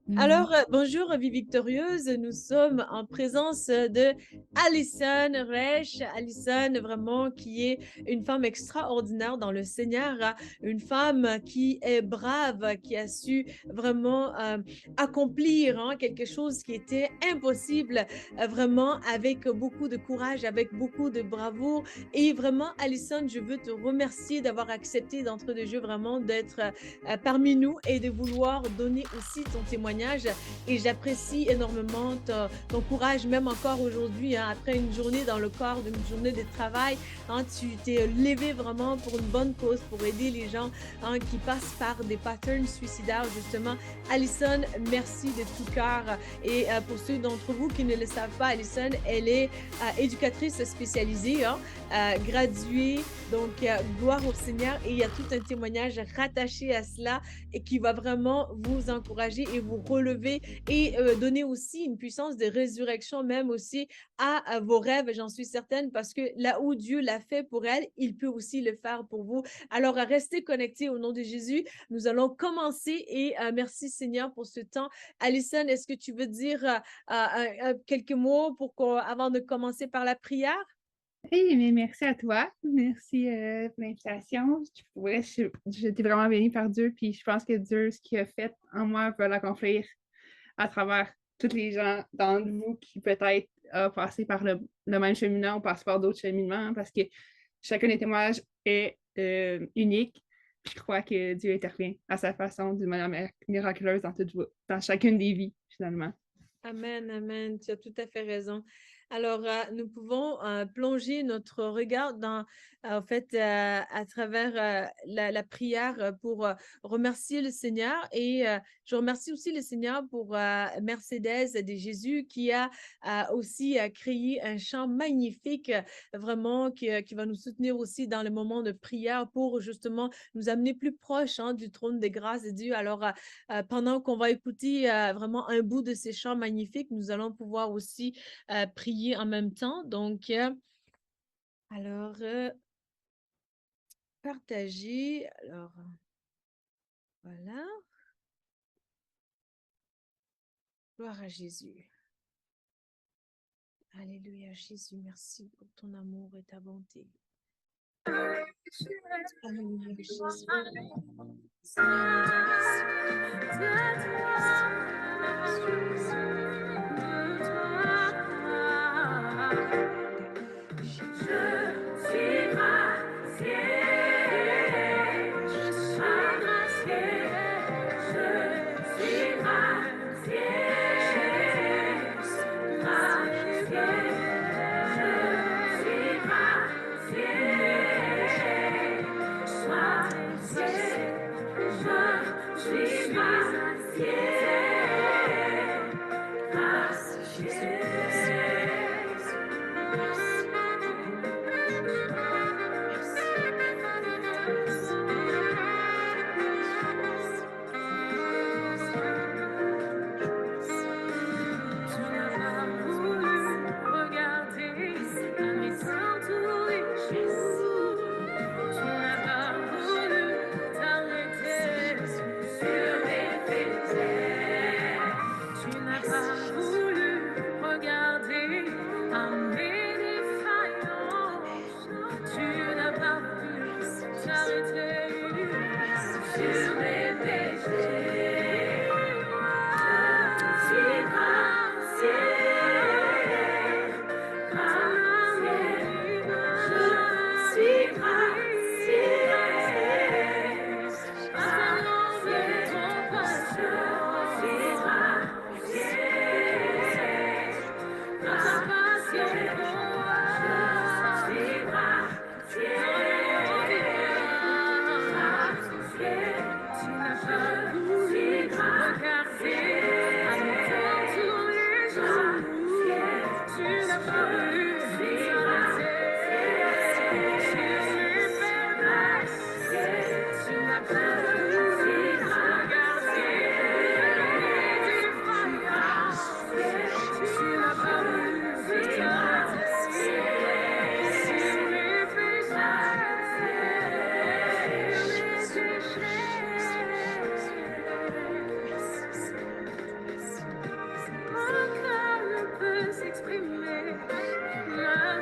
Mhm. Alors, bonjour, vie victorieuse. Nous sommes en présence de Alison Reich. Alison, vraiment, qui est une femme extraordinaire dans le Seigneur, une femme qui est brave, qui a su vraiment accomplir quelque chose qui était impossible, vraiment avec beaucoup de courage, avec beaucoup de bravoure. Et vraiment, Alison, je veux te remercier d'avoir accepté d'entre deux jeux, vraiment d'être parmi nous et de vouloir donner aussi ton témoignage. Et j'apprécie énormément ton courage, même encore aujourd'hui, hein, après une journée dans le corps, une journée de travail. Hein, tu t'es levé vraiment pour une bonne cause, pour aider les gens hein, qui passent par des patterns suicidaires, justement. Alison, merci de tout cœur. Et pour ceux d'entre vous qui ne le savent pas, Alison, elle est éducatrice spécialisée, hein, graduée, donc gloire au Seigneur. Et il y a tout un témoignage rattaché à cela et qui va vraiment vous encourager et vous relever et donner aussi une puissance de résurrection même aussi à vos rêves, j'en suis certaine, parce que là où Dieu l'a fait pour elle, il peut aussi le faire pour vous. Alors, restez connectés au nom de Jésus. Nous allons commencer et merci Seigneur pour ce temps. Alison, est-ce que tu veux dire quelques mots avant de commencer par la prière? Hey, mais merci à toi. Merci pour l'invitation. Ouais, j'ai été vraiment bénie par Dieu, puis je pense que Dieu, ce qu'il a fait en moi, va l'accomplir à travers tous les gens d'entre vous qui peut-être ont passé par le même cheminement ou passé par d'autres cheminements, parce que chacun des témoignages est unique. Puis je crois que Dieu intervient à sa façon, d'une manière miraculeuse dans chacune des vies, finalement. Amen, amen. Tu as tout à fait raison. Alors, nous pouvons plonger notre regard en fait, à travers la prière pour remercier le Seigneur. Et je remercie aussi le Seigneur pour Mercedes de Jésus qui a aussi créé un chant magnifique, vraiment, qui va nous soutenir aussi dans le moment de prière pour justement nous amener plus proche hein, du trône des grâces de Dieu. Alors, pendant qu'on va écouter vraiment un bout de ces chants magnifiques, nous allons pouvoir aussi prier en même temps. Donc, alors, partager. Alors, voilà. Gloire à Jésus. Alléluia, Jésus. Merci pour ton amour et ta bonté. Alléluia, Jésus. Seigneur,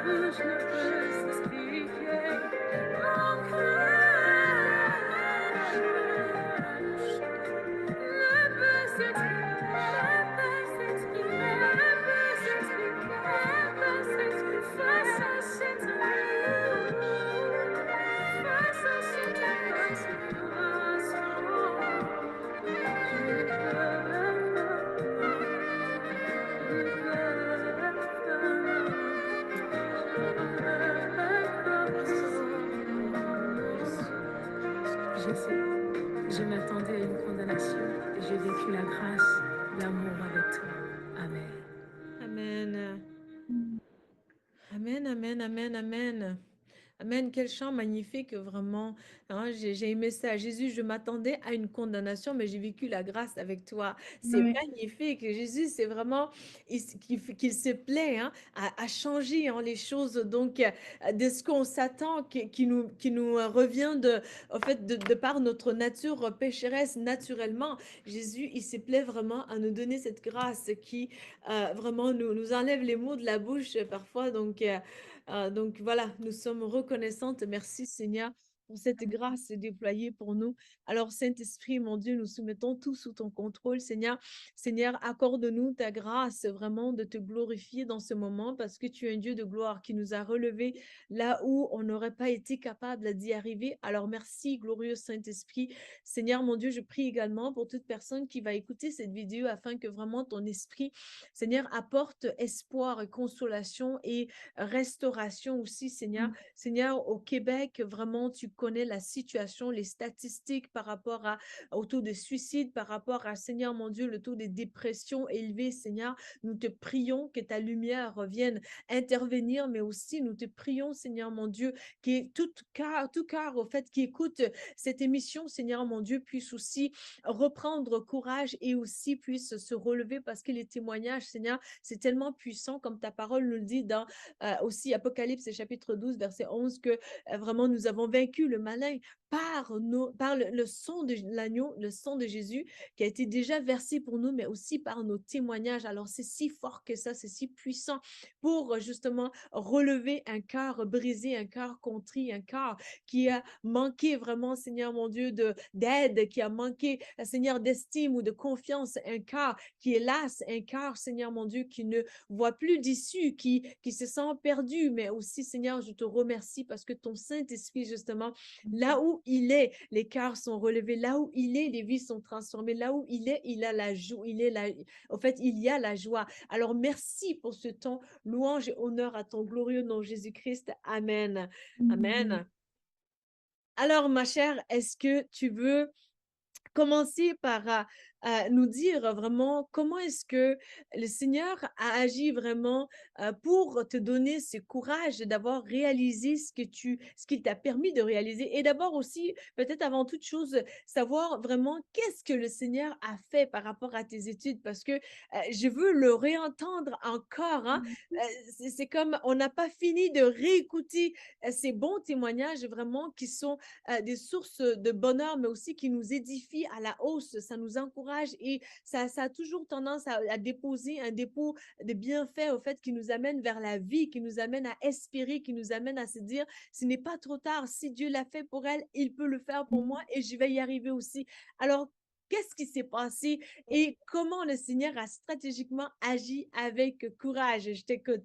bouche ne peut s'expliquer. Mon cœur ne peut s'exprimer, ne peut s'expliquer, ne peut s'expliquer face à cet amour, face à cette Je sais, je m'attendais à une condamnation et j'ai vécu la grâce, l'amour avec toi. Amen. Amen. Amen, amen, amen, amen. Amen, quel chant magnifique, vraiment. Hein, j'ai aimé ça. Jésus, je m'attendais à une condamnation, mais j'ai vécu la grâce avec toi. C'est Oui, magnifique. Jésus, c'est vraiment qu'il se plaît, hein, à changer, hein, les choses donc de ce qu'on s'attend, qui nous revient en fait, de par notre nature pécheresse naturellement. Jésus, il se plaît vraiment à nous donner cette grâce qui vraiment nous enlève les mots de la bouche parfois. Donc voilà, nous sommes reconnaissantes. Merci Seigneur pour cette grâce déployée pour nous. Alors Saint-Esprit, mon Dieu, nous soumettons tout sous ton contrôle, Seigneur. Seigneur, accorde-nous ta grâce vraiment de te glorifier dans ce moment parce que tu es un Dieu de gloire qui nous a relevés là où on n'aurait pas été capable d'y arriver. Alors merci, glorieux Saint-Esprit. Seigneur, mon Dieu, je prie également pour toute personne qui va écouter cette vidéo afin que vraiment ton esprit, Seigneur, apporte espoir et consolation et restauration aussi, Seigneur. Seigneur, au Québec, vraiment, tu connais la situation, les statistiques par rapport au taux de suicide, par rapport à, Seigneur, mon Dieu, le taux de dépression élevé, Seigneur. Nous te prions que ta lumière vienne intervenir, mais aussi nous te prions, Seigneur, mon Dieu, que tout cœur, au fait, qui écoute cette émission, Seigneur, mon Dieu, puisse aussi reprendre courage et aussi puisse se relever parce que les témoignages, Seigneur, c'est tellement puissant, comme ta parole nous le dit dans aussi Apocalypse chapitre 12, verset 11, que vraiment nous avons vaincu le malin par le sang de l'agneau, le sang de Jésus qui a été déjà versé pour nous, mais aussi par nos témoignages. Alors c'est si fort que ça, c'est si puissant pour justement relever un cœur brisé, un cœur contrit, un cœur qui a manqué vraiment, Seigneur mon Dieu, d'aide, qui a manqué, Seigneur, d'estime ou de confiance, un cœur qui est las, un cœur, Seigneur mon Dieu, qui ne voit plus d'issue, qui se sent perdu, mais aussi, Seigneur, je te remercie parce que ton Saint-Esprit, justement, là où il est, les cœurs sont relevés, là où il est, les vies sont transformées, là où il est, il a la joie, en fait, il y a la joie. Alors, merci pour ce temps, louange et honneur à ton glorieux nom, Jésus-Christ. Amen. Amen. Alors, ma chère, est-ce que tu veux commencer par nous dire vraiment comment est-ce que le Seigneur a agi vraiment pour te donner ce courage d'avoir réalisé ce qu'il t'a permis de réaliser et d'abord aussi, peut-être avant toute chose, savoir vraiment qu'est-ce que le Seigneur a fait par rapport à tes études parce que je veux le réentendre encore, hein. C'est comme on n'a pas fini de réécouter ces bons témoignages vraiment qui sont des sources de bonheur, mais aussi qui nous édifient à la hausse. Ça nous encourage et ça a toujours tendance à déposer un dépôt de bienfaits, au fait, qui nous amène vers la vie, qui nous amène à espérer, qui nous amène à se dire, ce n'est pas trop tard. Si Dieu l'a fait pour elle, il peut le faire pour moi et je vais y arriver aussi. Alors, qu'est-ce qui s'est passé et comment le Seigneur a stratégiquement agi avec courage? Je t'écoute.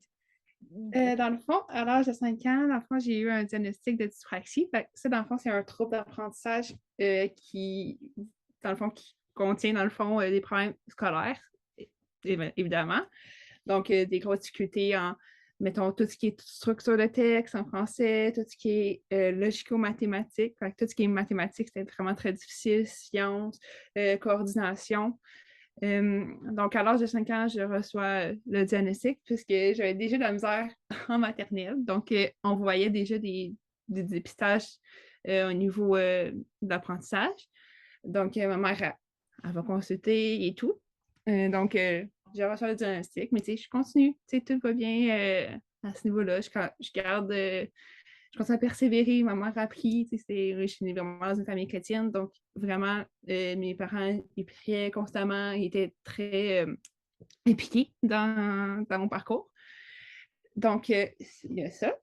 Dans le fond, à l'âge de 5 ans, dans le fond, j'ai eu un diagnostic de dyspraxie. Fait que ça, dans le fond, c'est un trouble d'apprentissage dans le fond, qui contient, dans le fond, des problèmes scolaires, évidemment. Donc, des grosses difficultés en, mettons, tout ce qui est structure de texte en français, tout ce qui est logico-mathématique. Fait que tout ce qui est mathématique, c'était vraiment très difficile, sciences, coordination. Donc, à l'âge de 5 ans, je reçois le diagnostic puisque j'avais déjà de la misère en maternelle. Donc, on voyait déjà des dépistages au niveau de l'apprentissage. Donc, ma mère, elle va consulter et tout. Donc, j'ai reçu le diagnostic, mais tu sais, je continue. Tu sais, tout va bien à ce niveau-là. Je garde je continue à persévérer. Ma mère a appris, je suis vraiment dans une famille chrétienne, donc vraiment, mes parents, ils priaient constamment, ils étaient très impliqués dans mon parcours. Donc, il y a ça,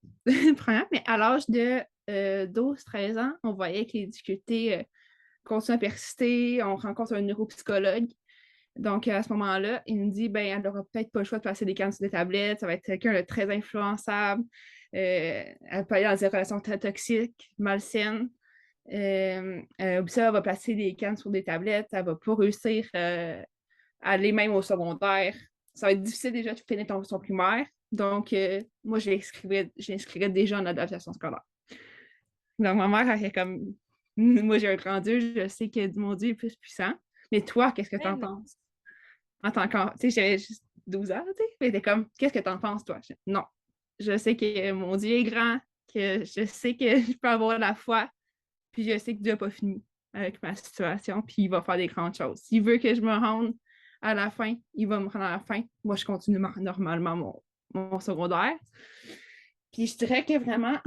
premièrement, mais à l'âge de 12-13 ans, on voyait que les difficultés continuent à persister, on rencontre un neuropsychologue. Donc, à ce moment-là, il me dit, ben, elle n'aura peut-être pas le choix de passer des cannes sur des tablettes, ça va être quelqu'un de très influençable, elle peut aller dans des relations très toxiques, malsaines. Ça, elle va placer des cannes sur des tablettes, elle va pas réussir à aller même au secondaire. Ça va être difficile déjà de finir son primaire. Donc, moi, je l'inscrirais déjà en adaptation scolaire. Donc, ma mère, elle est comme, moi, j'ai un grand Dieu, je sais que mon Dieu est plus puissant. Mais toi, qu'est-ce que tu en Amen. penses? En tant que, tu sais, j'avais juste 12 ans, tu sais. Mais t'es comme, qu'est-ce que tu en penses, toi? Non. Je sais que mon Dieu est grand, que je sais que je peux avoir la foi, puis je sais que Dieu n'a pas fini avec ma situation, puis il va faire des grandes choses. S'il veut que je me rende à la fin, il va me rendre à la fin. Moi, je continue normalement mon secondaire. Puis je dirais que vraiment,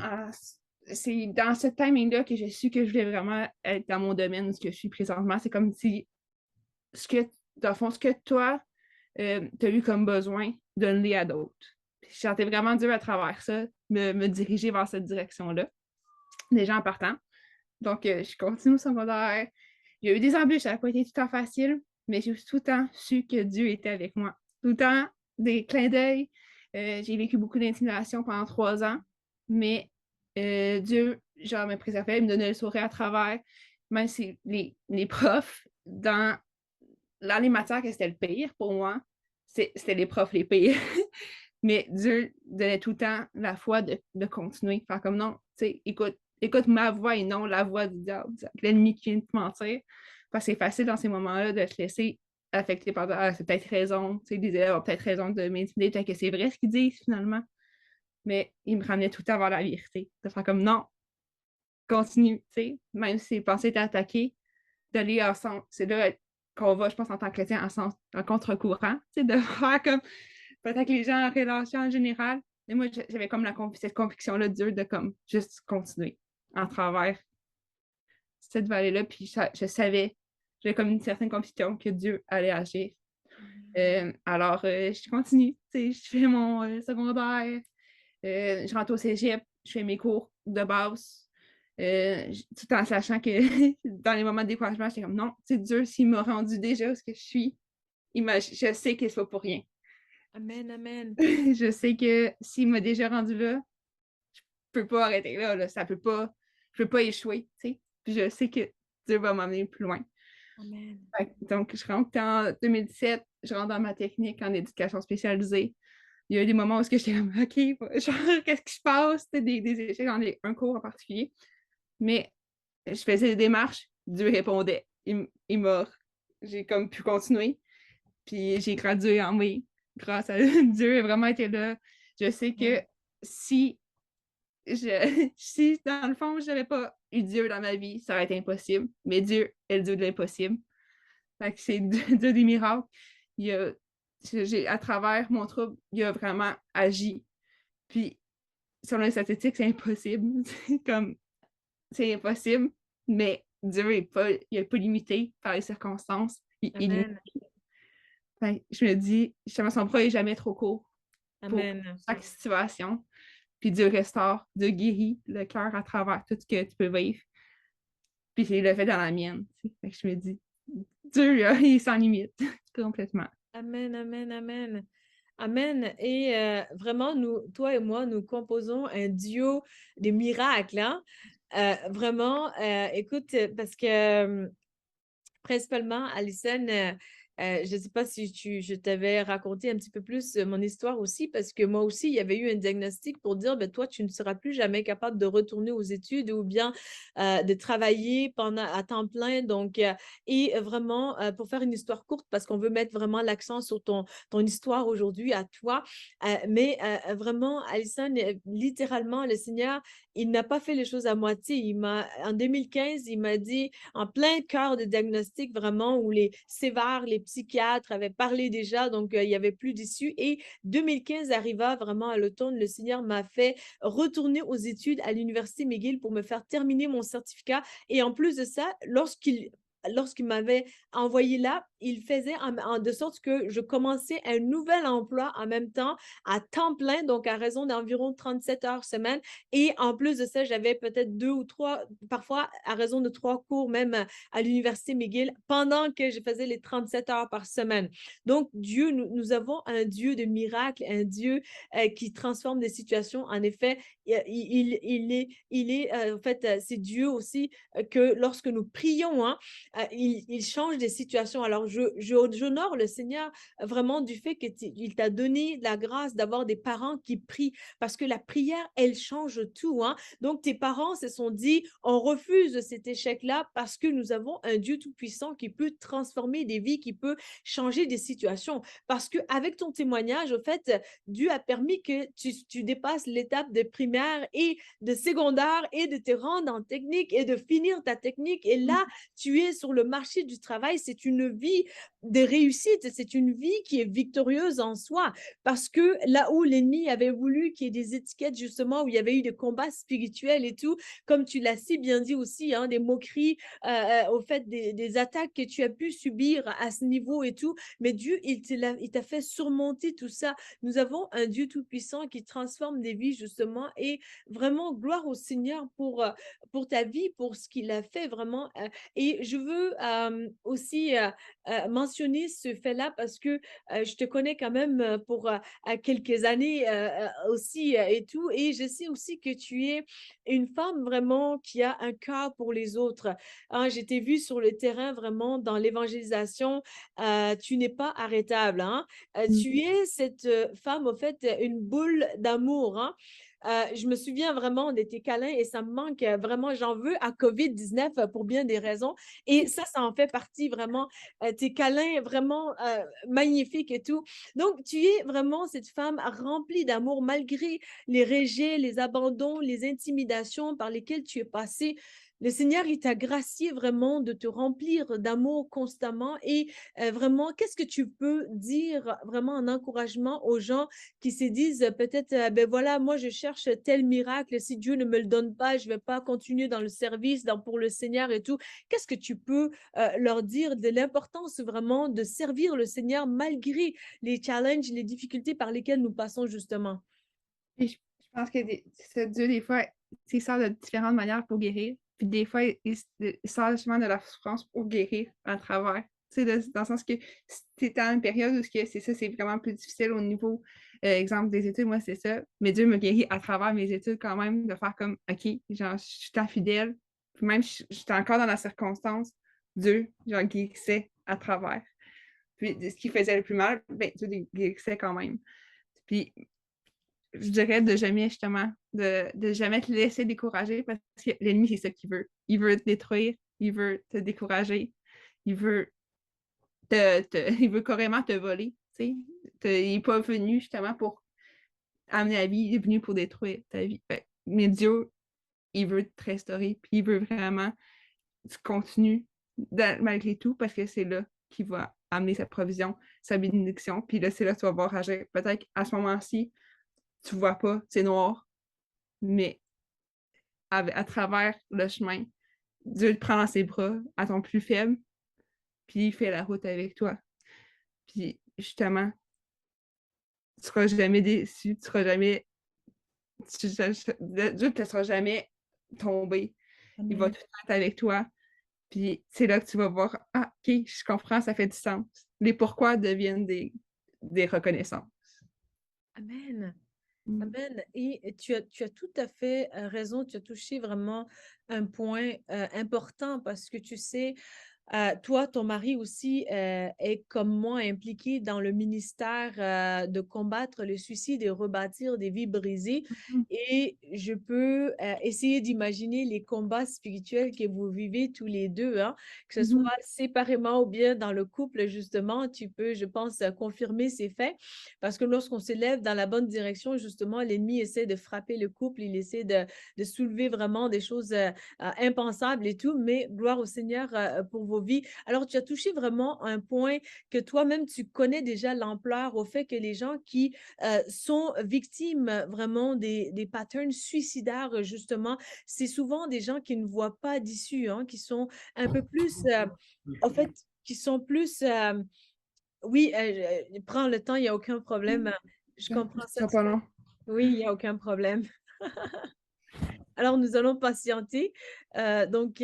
c'est dans ce timing-là que j'ai su que je voulais vraiment être dans mon domaine, ce que je suis présentement. C'est comme si, dans le fond, ce que toi, tu as eu comme besoin, donne-les à d'autres. Puis je sentais vraiment dur à travers ça, me diriger vers cette direction-là, déjà en partant. Donc, je continue au secondaire. Il y a eu des embûches, ça n'a pas été tout le temps facile, mais j'ai tout le temps su que Dieu était avec moi. Tout le temps, des clins d'œil. J'ai vécu beaucoup d'intimidation pendant 3 ans, mais Dieu, genre, me préservait, il me donnait le sourire à travers. Même si les profs, dans les matières que c'était le pire pour moi, c'était les profs les pires. Mais Dieu donnait tout le temps la foi de continuer. Faire comme non, tu sais, écoute ma voix et non la voix du diable, l'ennemi qui vient de te mentir. Parce que c'est facile dans ces moments-là de te laisser affecter par c'est peut-être raison, tu sais, les élèves ont peut-être raison de m'intimider, peut-être que c'est vrai ce qu'ils disent finalement. Mais il me ramenait tout le temps vers la vérité. De faire comme non, continue, tu sais, même si les pensées étaient attaquées, d'aller ensemble. C'est là qu'on va, je pense, en tant que chrétien, en contre-courant, tu sais, de faire comme peut-être que les gens en relation en général. Mais moi, j'avais comme cette conviction-là dure de comme juste continuer en travers cette vallée-là. Puis je savais, j'avais comme une certaine conviction que Dieu allait agir. Alors, je continue. Je fais mon secondaire, je rentre au cégep, je fais mes cours de base. Tout en sachant que dans les moments de découragement, j'étais comme non, c'est Dieu, s'il m'a rendu déjà où ce que je suis, je sais qu'il ne soit pour rien. Amen, amen. Je sais que s'il m'a déjà rendu là, je peux pas arrêter là, ça peut pas, je peux pas échouer, tu sais. Puis je sais que Dieu va m'amener plus loin. Amen. Donc, je rentre en 2017, je rentre dans ma technique en éducation spécialisée. Il y a eu des moments où j'étais comme, OK, genre, qu'est-ce qui se passe? C'était des échecs dans un cours en particulier. Mais je faisais des démarches, Dieu répondait. J'ai comme pu continuer. Puis j'ai gradué en mai grâce à Dieu. Il a vraiment été là. Je sais que si si dans le fond, je n'avais pas eu Dieu dans ma vie, ça aurait été impossible. Mais Dieu est le Dieu de l'impossible. Fait que c'est Dieu des miracles. Il a, à travers mon trouble, il a vraiment agi. Puis, selon les statistiques, c'est impossible. C'est impossible, mais Dieu n'est pas, il pas limité par les circonstances. Il Amen. je me dis, justement, son bras n'est jamais trop court pour Amen. chaque situation. Puis Dieu restaure, Dieu guérit le cœur à travers tout ce que tu peux vivre. Puis il le fait dans la mienne. Fait que je me dis, Dieu, là, il est sans limite, complètement. Amen, amen, amen. Amen. Et vraiment, nous, toi et moi, nous composons un duo de miracles. Hein? Vraiment, écoute, parce que principalement, Alison, je ne sais pas si je t'avais raconté un petit peu plus mon histoire aussi, parce que moi aussi, il y avait eu un diagnostic pour dire, ben, toi, tu ne seras plus jamais capable de retourner aux études ou bien de travailler à temps plein. Donc, et vraiment, pour faire une histoire courte, parce qu'on veut mettre vraiment l'accent sur ton histoire aujourd'hui à toi, mais vraiment, Alison, littéralement, le Seigneur, il n'a pas fait les choses à moitié. En 2015, il m'a dit, en plein cœur de diagnostic, vraiment, où les sévères, les psychiatres avaient parlé déjà, donc il n'y avait plus d'issue. Et 2015 arriva vraiment à l'automne, le Seigneur m'a fait retourner aux études à l'Université McGill pour me faire terminer mon certificat. Et en plus de ça, lorsqu'il m'avait envoyé là, il faisait de sorte que je commençais un nouvel emploi en même temps, à temps plein, donc à raison d'environ 37 heures semaine. Et en plus de ça, j'avais peut-être 2 ou 3, parfois à raison de 3 cours même à l'université McGill pendant que je faisais les 37 heures par semaine. Donc Dieu, nous avons un Dieu de miracles, un Dieu qui transforme des situations. En effet, en fait, c'est Dieu aussi que lorsque nous prions, hein, il change des situations. Alors, j'honore le Seigneur vraiment du fait qu'il t'a donné la grâce d'avoir des parents qui prient parce que la prière, elle change tout, hein. Donc, tes parents se sont dit, on refuse cet échec-là parce que nous avons un Dieu tout-puissant qui peut transformer des vies, qui peut changer des situations. Parce qu'avec ton témoignage, au fait, Dieu a permis que tu dépasses l'étape de primaire et de secondaire et de te rendre en technique et de finir ta technique. Et là, tu es sur le marché du travail. C'est une vie de réussite. C'est une vie qui est victorieuse en soi. Parce que là où l'ennemi avait voulu qu'il y ait des étiquettes, justement, où il y avait eu des combats spirituels et tout, comme tu l'as si bien dit aussi, hein, des moqueries, au fait des attaques que tu as pu subir à ce niveau et tout. Mais Dieu, il t'a fait surmonter tout ça. Nous avons un Dieu tout-puissant qui transforme des vies, justement, et vraiment, gloire au Seigneur pour ta vie, pour ce qu'il a fait vraiment. Et je veux aussi mentionner ce fait-là parce que je te connais quand même pour quelques années aussi et tout. Et je sais aussi que tu es une femme vraiment qui a un cœur pour les autres. Hein, je t'ai vu sur le terrain vraiment dans l'évangélisation. Tu n'es pas arrêtable. Hein? Mm. Tu es cette femme, au fait, une boule d'amour. Hein? Je me souviens vraiment de tes câlins et ça me manque vraiment. J'en veux à COVID-19 pour bien des raisons. Et ça en fait partie vraiment. Tes câlins vraiment magnifiques et tout. Donc, tu es vraiment cette femme remplie d'amour malgré les rejets, les abandons, les intimidations par lesquelles tu es passée. Le Seigneur, il t'a gracié vraiment de te remplir d'amour constamment. Et vraiment, qu'est-ce que tu peux dire vraiment en encouragement aux gens qui se disent peut-être, ben voilà, moi je cherche tel miracle, si Dieu ne me le donne pas, je ne vais pas continuer dans le service, pour le Seigneur et tout. Qu'est-ce que tu peux leur dire de l'importance vraiment de servir le Seigneur malgré les challenges, les difficultés par lesquelles nous passons justement? Puis je pense que Dieu, des fois, il sort de différentes manières pour guérir. Puis des fois, il sort justement de la souffrance pour guérir à travers. Tu sais, dans le sens que c'est à une période où c'est ça, c'est vraiment plus difficile au niveau, exemple des études, moi, c'est ça. Mais Dieu me guérit à travers mes études quand même, de faire comme, OK, genre, je suis infidèle. Puis même, j'étais encore dans la circonstance, Dieu, genre, guérissait à travers. Puis ce qui faisait le plus mal, ben, Dieu guérissait quand même. Puis je dirais de jamais, justement, de jamais te laisser décourager parce que l'ennemi, c'est ça qu'il veut. Il veut te détruire, il veut te décourager, il veut, il veut carrément te voler. Tu sais. Il n'est pas venu justement pour amener la vie, il est venu pour détruire ta vie. Mais Dieu, il veut te restaurer, puis il veut vraiment que tu continues malgré tout parce que c'est là qu'il va amener sa provision, sa bénédiction, puis là, c'est là que tu vas voir agir. Peut-être à ce moment-ci, tu vois pas, c'est noir, mais à travers le chemin, Dieu te prend dans ses bras à ton plus faible, puis il fait la route avec toi. Puis justement, tu seras jamais déçu, tu seras jamais. Dieu ne te laissera jamais tomber. Il va Amen. tout être avec toi. Puis c'est là que tu vas voir, ah, OK, je comprends, ça fait du sens. Les pourquoi deviennent des reconnaissances. Amen. Mm. Amen. Et tu as tout à fait raison. Tu as touché vraiment un point important parce que tu sais, toi, ton mari aussi est comme moi impliqué dans le ministère de combattre le suicide et rebâtir des vies brisées. Mm. Et je peux essayer d'imaginer les combats spirituels que vous vivez tous les deux, hein, que ce soit Mhm. séparément ou bien dans le couple, justement. Tu peux, je pense, confirmer ces faits. Parce que lorsqu'on s'élève dans la bonne direction, justement, l'ennemi essaie de frapper le couple, il essaie de soulever vraiment des choses impensables et tout. Mais gloire au Seigneur pour vos vos vies. Alors, tu as touché vraiment un point que toi-même, tu connais déjà l'ampleur au fait que les gens qui sont victimes vraiment des patterns suicidaires, justement, c'est souvent des gens qui ne voient pas d'issue, hein, qui sont un peu plus, en fait, qui sont plus, oui, prends le temps, il y a aucun problème. Je comprends Ce ça sera tout pas à long. fait. Oui, il y a aucun problème. Alors, nous allons patienter. Donc,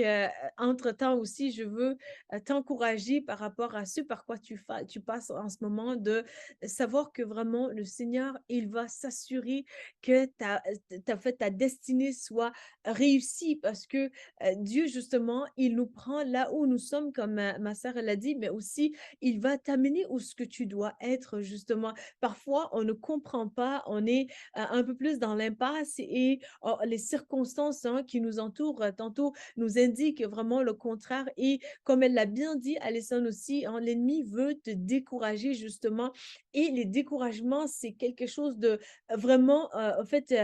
entre-temps aussi, je veux t'encourager par rapport à ce par quoi tu passes en ce moment, de savoir que vraiment le Seigneur, il va s'assurer que ta destinée soit réussie parce que Dieu, justement, il nous prend là où nous sommes, comme ma sœur l'a dit, mais aussi, il va t'amener où ce que tu dois être, justement. Parfois, on ne comprend pas, on est un peu plus dans l'impasse et les circonstances, hein, qui nous entourent, tantôt nous indiquent vraiment le contraire et comme elle l'a bien dit, Alison aussi, hein, l'ennemi veut te décourager justement et les découragements, c'est quelque chose de vraiment, en fait,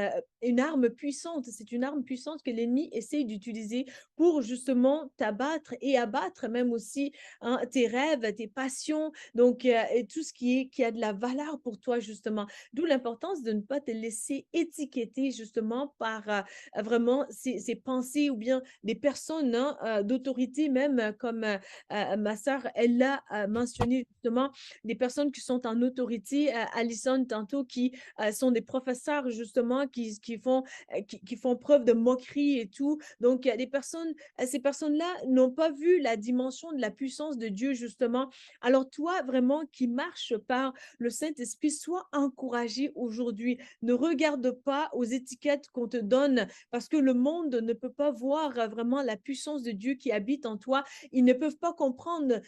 une arme puissante. C'est une arme puissante que l'ennemi essaye d'utiliser pour justement t'abattre et abattre même aussi, hein, tes rêves, tes passions, donc et tout ce qui a de la valeur pour toi justement. D'où l'importance de ne pas te laisser étiqueter justement par vraiment ces pensées ou bien des personnes, hein, d'autorité même, comme ma sœur, elle l'a mentionné justement, des personnes qui sont en autorité, Alison tantôt, qui sont des professeurs justement, qui font preuve de moquerie et tout. Donc, il y a des personnes, ces personnes-là n'ont pas vu la dimension de la puissance de Dieu justement. Alors toi, vraiment, qui marches par le Saint-Esprit, soit encouragé aujourd'hui. Ne regarde pas aux étiquettes qu'on te donne parce que le monde ne peut pas voir vraiment la puissance de Dieu qui habite en toi. Ils ne peuvent pas comprendre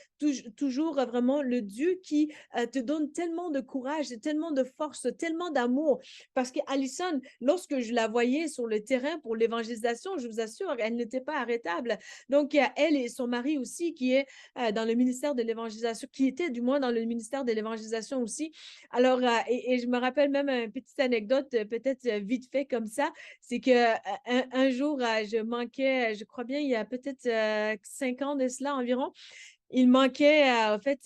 toujours vraiment le Dieu qui te donne tellement de courage, tellement de force, tellement d'amour. Parce qu'Alison, lorsque je la voyais sur le terrain pour l'évangélisation, je vous assure, elle n'était pas arrêtable. Donc, elle et son mari aussi, qui est dans le ministère de l'évangélisation, qui était du moins dans le ministère de l'évangélisation aussi. Alors, et je me rappelle même une petite anecdote, peut-être vite fait comme ça, c'est que un jour, je manquais, je crois bien, il y a peut-être 5 ans de cela environ, il manquait, en fait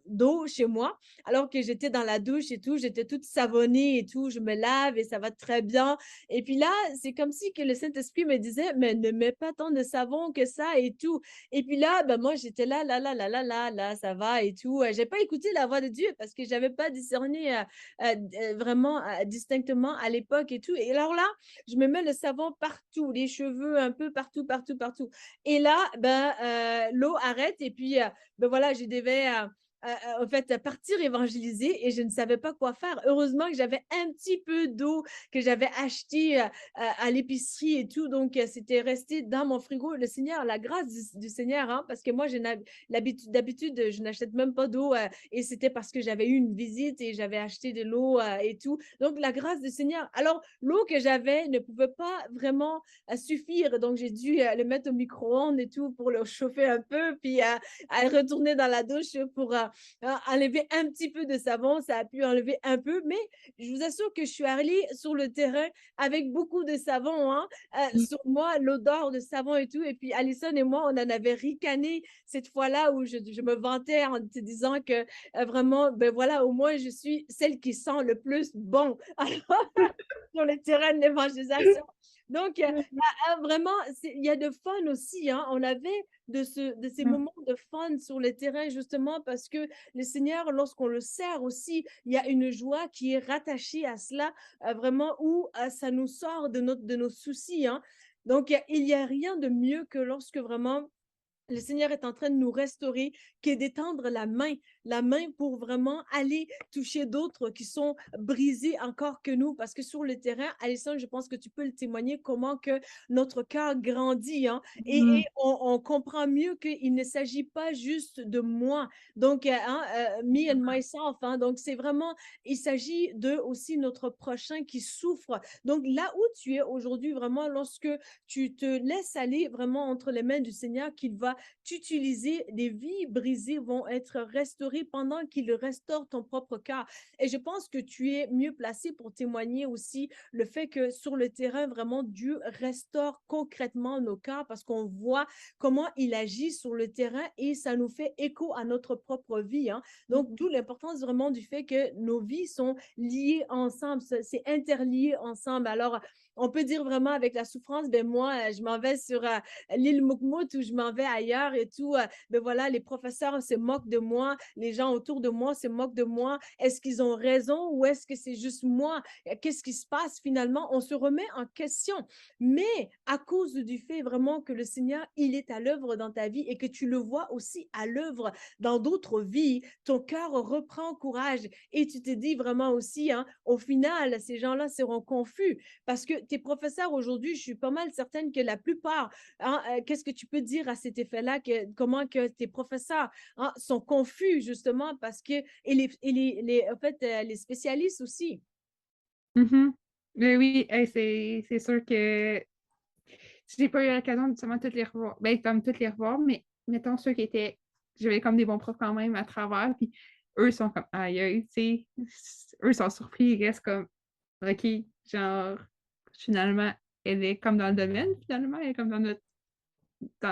d'eau chez moi, alors que j'étais dans la douche et tout, j'étais toute savonnée et tout, je me lave et ça va très bien et puis là, c'est comme si que le Saint-Esprit me disait: «Mais ne mets pas tant de savon que ça et tout» et puis là, ben, moi, j'étais là: «Là, là, là, là, là, là, ça va et tout», j'ai pas écouté la voix de Dieu parce que j'avais pas discerné, vraiment, distinctement à l'époque et tout et alors là, je me mets le savon partout, les cheveux un peu partout, partout, partout et là, ben, l'eau arrête et puis, ben, voilà, je devais, en fait, partir évangéliser et je ne savais pas quoi faire. Heureusement que j'avais un petit peu d'eau que j'avais achetée, à l'épicerie et tout, donc c'était resté dans mon frigo. Le Seigneur, la grâce du Seigneur, hein, parce que moi, j'ai d'habitude, je n'achète même pas d'eau, et c'était parce que j'avais eu une visite et j'avais acheté de l'eau, et tout. Donc la grâce du Seigneur. Alors, l'eau que j'avais ne pouvait pas vraiment à suffire. Donc, j'ai dû le mettre au micro-ondes et tout pour le chauffer un peu, puis à retourner dans la douche pour enlever un petit peu de savon. Ça a pu enlever un peu, mais je vous assure que je suis allée sur le terrain avec beaucoup de savon, hein, sur moi, l'odeur de savon et tout. Et puis, Alison et moi, on en avait ricané cette fois-là où je me vantais en te disant que vraiment, ben voilà, au moins, je suis celle qui sent le plus bon. Alors, sur le terrain de l'évangélisation. Donc, vraiment, il y a de fun aussi, hein. On avait de ces moments de fun sur le terrain, justement, parce que le Seigneur, lorsqu'on le sert aussi, il y a une joie qui est rattachée à cela, vraiment, où ça nous sort de nos soucis, hein. Donc, il y a rien de mieux que lorsque vraiment le Seigneur est en train de nous restaurer, qui est d'étendre la main pour vraiment aller toucher d'autres qui sont brisés encore que nous. Parce que sur le terrain, Alison, je pense que tu peux le témoigner, comment que notre cœur grandit, hein, et on comprend mieux qu'il ne s'agit pas juste de moi. Donc, hein, me and myself, hein, donc c'est vraiment, il s'agit de aussi notre prochain qui souffre. Donc, là où tu es aujourd'hui, vraiment, lorsque tu te laisses aller vraiment entre les mains du Seigneur, qu'il va t'utiliser, des vies brisées vont être restaurées pendant qu'il restaure ton propre cœur. Et je pense que tu es mieux placé pour témoigner aussi le fait que sur le terrain, vraiment, Dieu restaure concrètement nos cœurs parce qu'on voit comment il agit sur le terrain et ça nous fait écho à notre propre vie, hein. Donc, d'où l'importance vraiment du fait que nos vies sont liées ensemble, c'est interlié ensemble. Alors, on peut dire vraiment avec la souffrance, ben moi, je m'en vais sur l'île Moukmout ou je m'en vais ailleurs et tout. Ben voilà, les professeurs se moquent de moi, les gens autour de moi se moquent de moi. Est-ce qu'ils ont raison ou est-ce que c'est juste moi? Qu'est-ce qui se passe finalement? On se remet en question. Mais à cause du fait vraiment que le Seigneur, il est à l'œuvre dans ta vie et que tu le vois aussi à l'œuvre dans d'autres vies, ton cœur reprend courage et tu te dis vraiment aussi, hein, au final, ces gens-là seront confus parce que tes professeurs aujourd'hui, je suis pas mal certaine que la plupart, hein, qu'est-ce que tu peux dire à cet effet-là, comment que tes professeurs, hein, sont confus justement parce que, en fait, les spécialistes aussi. Mhm. Mais oui, hey, c'est sûr que j'ai pas eu l'occasion de justement toutes les revoir, ben, comme toutes les revoir, mais mettons ceux qui étaient, j'avais comme des bons profs quand même à travers, puis eux sont comme, aïe, aïe, tu sais, eux sont surpris, ils restent comme, OK, genre, finalement, elle est comme dans le domaine, finalement, elle est comme dans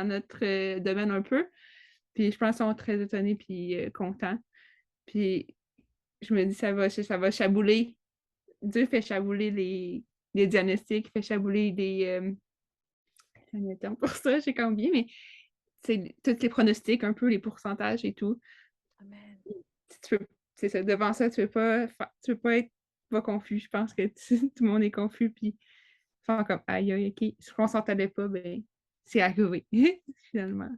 notre domaine un peu, puis je pense qu'ils sont très étonnés puis contents, puis je me dis, ça va chabouler, Dieu fait chabouler les diagnostics, fait chabouler un terme pour ça, j'ai comme oublié, mais c'est tous les pronostics, un peu les pourcentages et tout. Amen. Tu peux, c'est ça, devant ça, tu peux pas être pas confus. Je pense que tout le monde est confus, puis faire comme aïe, aïe, ok, si on s'entendait pas, ben c'est arrivé, finalement.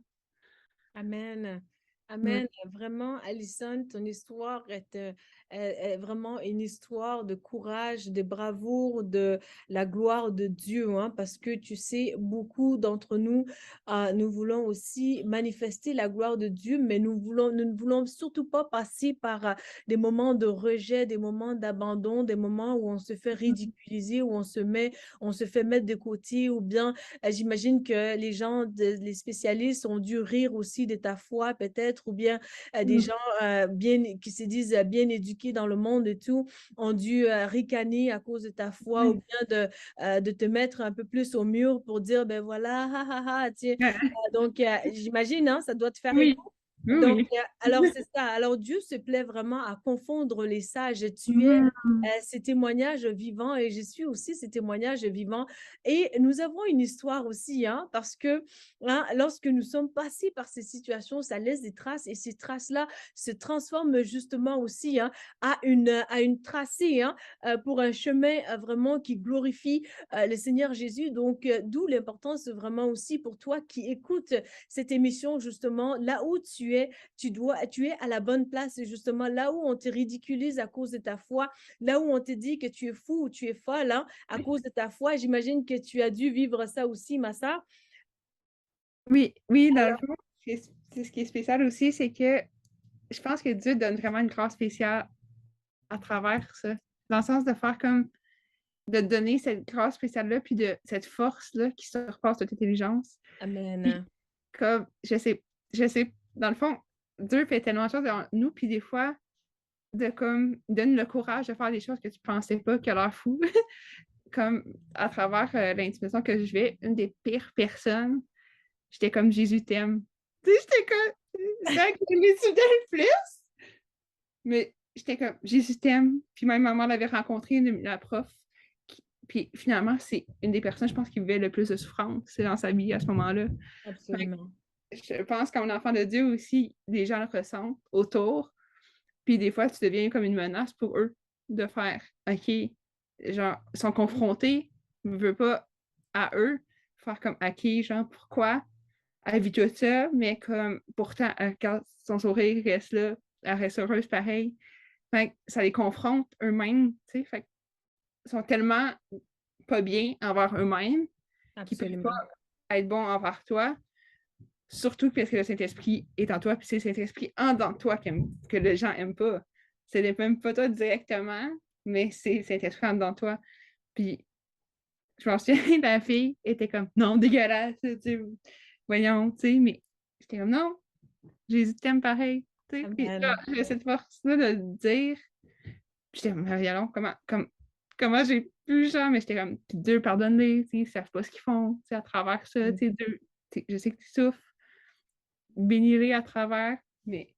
Amen. Mm. Amen. Vraiment, Alison, ton histoire est vraiment une histoire de courage, de bravoure, de la gloire de Dieu, hein, parce que tu sais, beaucoup d'entre nous, nous voulons aussi manifester la gloire de Dieu, mais nous ne voulons surtout pas passer par des moments de rejet, des moments d'abandon, des moments où on se fait ridiculiser, où on se fait mettre de côté, ou bien j'imagine que les spécialistes ont dû rire aussi de ta foi peut-être, ou bien des Mm. gens qui se disent bien éduqués dans le monde et tout, ont dû ricaner à cause de ta foi, ou Ouais. bien de te mettre un peu plus au mur pour dire, ben voilà, ha, ha, ha, tiens. Donc, j'imagine, hein, ça doit te faire Oui, écho. Donc, oui, alors oui. c'est ça. Alors Dieu se plaît vraiment à confondre les sages. Tu es Mhm. ces témoignages vivants et je suis aussi ces témoignages vivants. Et nous avons une histoire aussi, hein, parce que hein, lorsque nous sommes passés par ces situations, ça laisse des traces et ces traces-là se transforment justement aussi, hein, à une tracée, hein, pour un chemin vraiment qui glorifie le Seigneur Jésus. Donc, d'où l'importance vraiment aussi pour toi qui écoutes cette émission, justement, là où tu es, tu es à la bonne place, justement, là où on te ridiculise à cause de ta foi, là où on te dit que tu es fou ou tu es folle, hein, à cause de ta foi. J'imagine que tu as dû vivre ça aussi, ma sœur. Oui, oui, dans le fond, c'est ce qui est spécial aussi, c'est que je pense que Dieu donne vraiment une grâce spéciale à travers ça. Dans le sens de faire comme de te donner cette grâce spéciale-là, puis de cette force-là qui surpasse toute intelligence. Puis Amen. comme, dans le fond, Dieu fait tellement de choses dans nous, puis des fois, de comme, donne le courage de faire des choses que tu pensais pas qui a l'air fou. Comme à travers l'intimation que je vais, une des pires personnes, j'étais comme Jésus t'aime. Tu sais, j'étais comme, c'est vrai que je m'étudiais le plus, mais j'étais comme Jésus t'aime. Puis même maman l'avait rencontré, la prof. Puis finalement, c'est une des personnes, je pense, qui vivait le plus de souffrance dans sa vie à ce moment-là. Fait Absolument. que je pense qu'en enfant de Dieu aussi, les gens le ressentent autour. Puis des fois, tu deviens comme une menace pour eux de faire OK, genre, ils sont confrontés, ne veux pas à eux, faire comme OK, genre, pourquoi? Elle vit tout ça, mais comme pourtant, quand son sourire reste là, elle reste heureuse pareil. Fait que ça les confronte eux-mêmes, tu sais. Fait qu'ils sont tellement pas bien envers eux-mêmes qu'ils peuvent Absolument. pas être bons envers toi. Surtout parce que le Saint-Esprit est en toi, puis c'est le Saint-Esprit en dedans de toi que les gens n'aiment pas. C'est même pas toi directement, mais c'est le Saint-Esprit en dedans de toi. Puis je me souviens, la fille était comme non, dégueulasse, tu sais, voyons, tu sais, mais J'étais comme, non, Jésus t'aime pareil. Tu sais, puis là, Amen. j'ai cette force-là de le dire. J'étais comme, mais violon, comment j'ai pu, genre, mais j'étais comme, puis Dieu, pardonne-les, tu sais, ils savent pas ce qu'ils font, tu sais, à travers ça, tu sais, Dieu, tu sais, je sais que tu souffres, bénis-les à travers, mais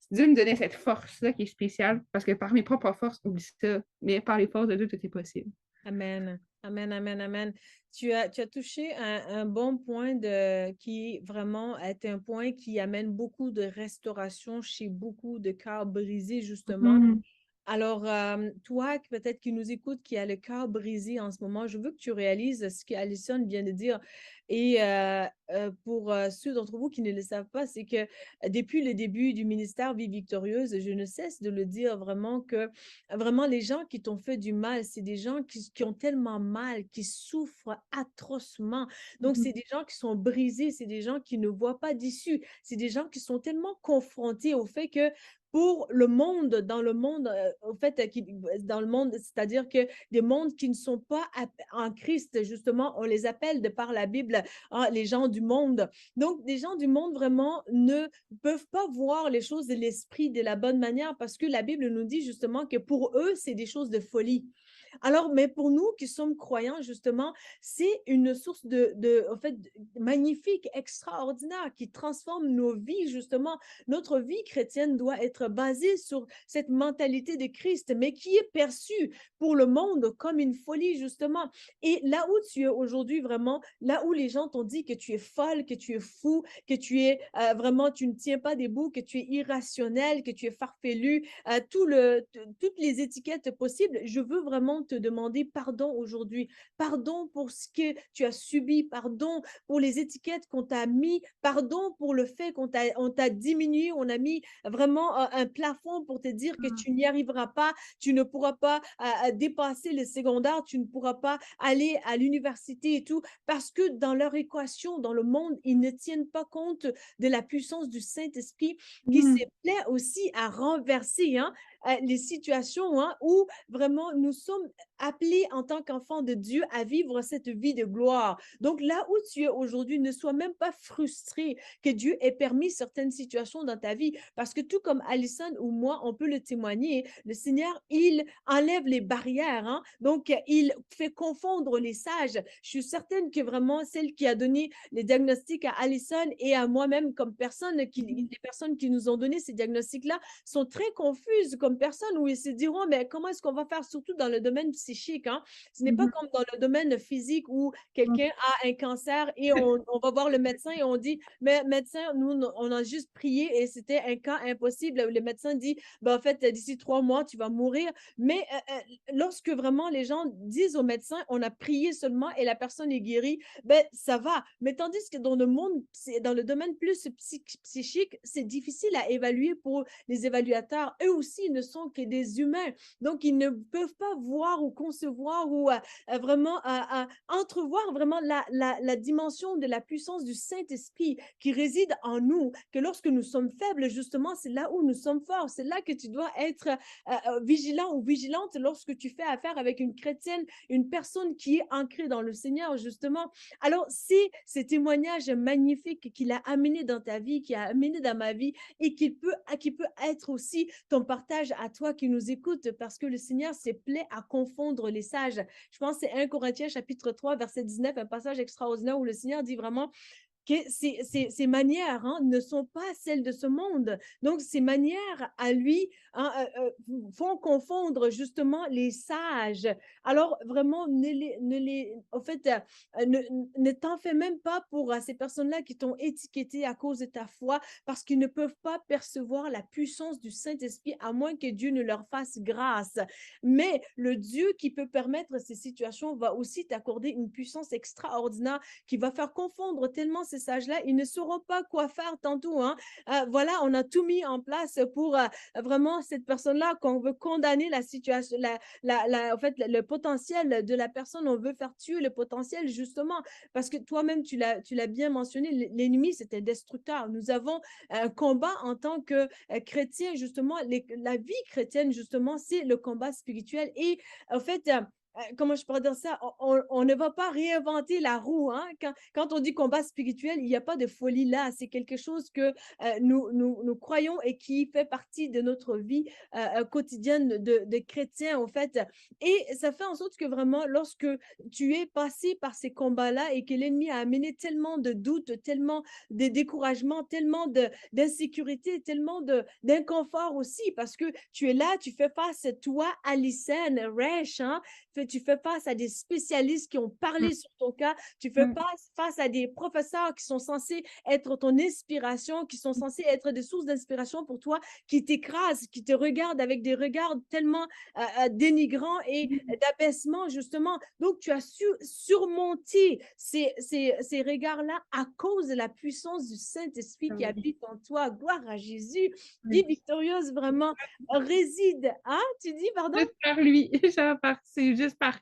Dieu me donnait cette force-là qui est spéciale, parce que par mes propres forces, oublie ça, mais par les forces de Dieu, tout est possible. Amen. Amen, amen, amen. Tu as touché un bon point qui vraiment est un point qui amène beaucoup de restauration chez beaucoup de cœurs brisés, justement. Mhm. Alors, toi, peut-être qui nous écoute, qui a le cœur brisé en ce moment, je veux que tu réalises ce qu'Alison vient de dire. Et pour ceux d'entre vous qui ne le savent pas, c'est que depuis le début du ministère Vie Victorieuse, je ne cesse de le dire vraiment que vraiment les gens qui t'ont fait du mal, c'est des gens qui ont tellement mal, qui souffrent atrocement. Donc, Mhm. c'est des gens qui sont brisés, c'est des gens qui ne voient pas d'issue, c'est des gens qui sont tellement confrontés au fait que pour le monde, dans le monde, au fait, dans le monde, c'est-à-dire que des mondes qui ne sont pas en Christ, justement, on les appelle de par la Bible, hein, les gens du monde. Donc, des gens du monde vraiment ne peuvent pas voir les choses de l'esprit de la bonne manière parce que la Bible nous dit justement que pour eux, c'est des choses de folie. Alors, mais pour nous qui sommes croyants, justement, c'est une source en fait, magnifique, extraordinaire, qui transforme nos vies, justement. Notre vie chrétienne doit être basée sur cette mentalité de Christ, mais qui est perçue pour le monde comme une folie, justement. Et là où tu es aujourd'hui, vraiment, là où les gens t'ont dit que tu es folle, que tu es fou, que tu es vraiment, tu ne tiens pas debout, que tu es irrationnel, que tu es farfelu, toutes les étiquettes possibles, je veux vraiment te demander pardon aujourd'hui. Pardon pour ce que tu as subi, pardon pour les étiquettes qu'on t'a mis, pardon pour le fait on t'a diminué, on a mis vraiment un plafond pour te dire que tu n'y arriveras pas, tu ne pourras pas dépasser le secondaire, tu ne pourras pas aller à l'université et tout, parce que dans leur équation, dans le monde, ils ne tiennent pas compte de la puissance du Saint-Esprit qui Mhm. se plaît aussi à renverser, hein, les situations, hein, où vraiment nous sommes appelés en tant qu'enfants de Dieu à vivre cette vie de gloire. Donc là où tu es aujourd'hui, ne sois même pas frustré que Dieu ait permis certaines situations dans ta vie, parce que tout comme Alison ou moi, on peut le témoigner, le Seigneur, il enlève les barrières, hein? Donc il fait confondre les sages. Je suis certaine que vraiment celle qui a donné les diagnostics à Alison et à moi-même comme personne, les personnes qui nous ont donné ces diagnostics-là sont très confuses comme personnes où ils se diront, mais comment est-ce qu'on va faire, surtout dans le domaine psychique, hein? Ce n'est pas Mhm. comme dans le domaine physique où quelqu'un a un cancer et on va voir le médecin et on dit, mais médecin, nous, on a juste prié et c'était un cas impossible. Le médecin dit, ben, en fait, d'ici 3 mois, tu vas mourir. Mais lorsque vraiment les gens disent au médecin, on a prié seulement et la personne est guérie, ben, ça va. Mais tandis que dans le monde, dans le domaine plus psychique, c'est difficile à évaluer pour les évaluateurs. Eux aussi ne sont que des humains. Donc, ils ne peuvent pas voir ou concevoir ou vraiment entrevoir vraiment la dimension de la puissance du Saint-Esprit qui réside en nous, que lorsque nous sommes faibles, justement, c'est là où nous sommes forts. C'est là que tu dois être vigilant ou vigilante lorsque tu fais affaire avec une chrétienne, une personne qui est ancrée dans le Seigneur, justement. Alors, c'est ces témoignages magnifiques qu'il a amenés dans ta vie, qui a amené dans ma vie et qui peut être aussi ton partage à toi qui nous écoute parce que le Seigneur s'est plaît à confondre les sages. Je pense que c'est 1 Corinthiens chapitre 3, verset 19, un passage extraordinaire où le Seigneur dit vraiment que ces manières, hein, ne sont pas celles de ce monde. Donc, ces manières à lui, hein, font confondre justement les sages. Alors, vraiment, en fait, ne t'en fais même pas pour ces personnes-là qui t'ont étiqueté à cause de ta foi, parce qu'ils ne peuvent pas percevoir la puissance du Saint-Esprit à moins que Dieu ne leur fasse grâce. Mais le Dieu qui peut permettre ces situations va aussi t'accorder une puissance extraordinaire qui va faire confondre tellement ces sages-là, ils ne sauront pas quoi faire tantôt, hein. Voilà, on a tout mis en place pour vraiment cette personne-là, qu'on veut condamner la situation, en fait, le potentiel de la personne, on veut faire tuer le potentiel, justement, parce que toi-même, tu l'as bien mentionné, l'ennemi, c'est un destructeur. Nous avons un combat en tant que chrétien, justement, la vie chrétienne, justement, c'est le combat spirituel. Et en fait, comment je pourrais dire ça? On ne va pas réinventer la roue, hein. Quand on dit combat spirituel, il y a pas de folie là. C'est quelque chose que, nous croyons et qui fait partie de notre vie, quotidienne de chrétiens, en fait. Et ça fait en sorte que vraiment lorsque tu es passé par ces combats-là et que l'ennemi a amené tellement de doutes, tellement de découragement, tellement d'insécurité, tellement d'inconfort aussi parce que tu es là, tu fais face, toi, Alison Resch, hein, tu fais face à des spécialistes qui ont Mm, parlé sur ton cas, tu fais mm, face à des professeurs qui sont censés être ton inspiration, qui sont censés être des sources d'inspiration pour toi, qui t'écrasent, qui te regardent avec des regards tellement dénigrants et mm. d'abaissement, justement. Donc, tu as su surmonter ces regards-là à cause de la puissance du Saint-Esprit Ah qui oui, habite en toi. Gloire à Jésus. Vie oui. victorieuse, vraiment, réside. Hein? Tu dis, pardon? Juste par lui, genre c'est juste par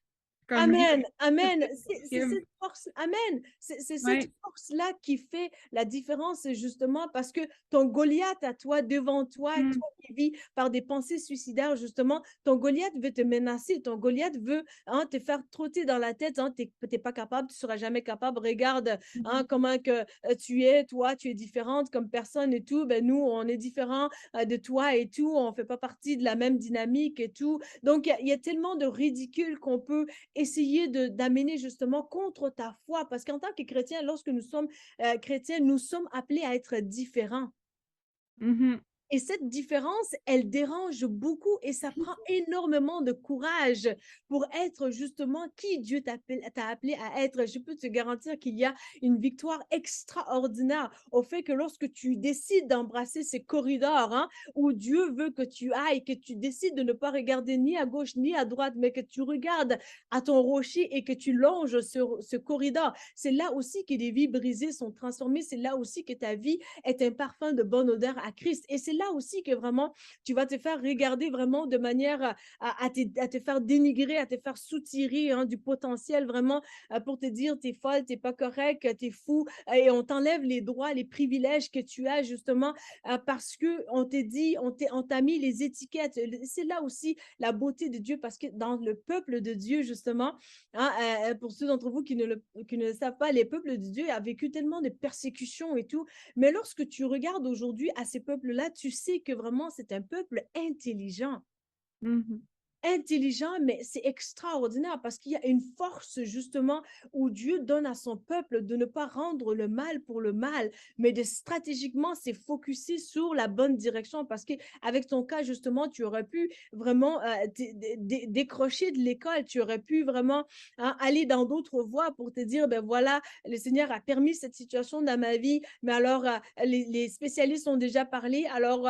comme lui. Amen, amen. C'est Que- cette force, amen. C'est cette Ouais. force-là qui fait la différence, justement, parce que ton Goliath à toi, devant toi, Mm, toi qui vis par des pensées suicidaires, justement, ton Goliath veut te menacer, ton Goliath veut, hein, te faire trotter dans la tête, hein, t'es pas capable, tu seras jamais capable. Regarde, hein, mhm, comment que tu es, toi, tu es différente comme personne et tout. Ben nous, on est différent de toi et tout. On fait pas partie de la même dynamique et tout. Donc, il y a tellement de ridicule qu'on peut essayer d'amener justement contre ta foi. Parce qu'en tant que chrétien, lorsque nous sommes chrétiens, nous sommes appelés à être différents. mhm. Et cette différence, elle dérange beaucoup et ça prend énormément de courage pour être justement qui Dieu t'a appelé à être. Je peux te garantir qu'il y a une victoire extraordinaire au fait que lorsque tu décides d'embrasser ces corridors, hein, où Dieu veut que tu ailles, que tu décides de ne pas regarder ni à gauche ni à droite, mais que tu regardes à ton rocher et que tu longes ce corridor. C'est là aussi que des vies brisées sont transformées. C'est là aussi que ta vie est un parfum de bonne odeur à Christ. Et c'est là aussi que vraiment, tu vas te faire regarder vraiment de manière à te faire dénigrer, à te faire soutirer, hein, du potentiel vraiment pour te dire t'es folle, t'es pas correct, t'es fou. Et on t'enlève les droits, les privilèges que tu as justement parce que on t'a dit, on t'a mis les étiquettes. C'est là aussi la beauté de Dieu parce que dans le peuple de Dieu, justement, hein, pour ceux d'entre vous qui ne le savent pas, les peuples de Dieu a vécu tellement de persécutions et tout, mais lorsque tu regardes aujourd'hui à ces peuples-là, tu sais que vraiment c'est un peuple intelligent. Mhm. Intelligent, mais c'est extraordinaire parce qu'il y a une force justement où Dieu donne à son peuple de ne pas rendre le mal pour le mal, mais de stratégiquement se focuser sur la bonne direction parce que avec ton cas justement, tu aurais pu vraiment décrocher de l'école, tu aurais pu vraiment, hein, aller dans d'autres voies pour te dire, ben voilà, le Seigneur a permis cette situation dans ma vie, mais alors les spécialistes ont déjà parlé, alors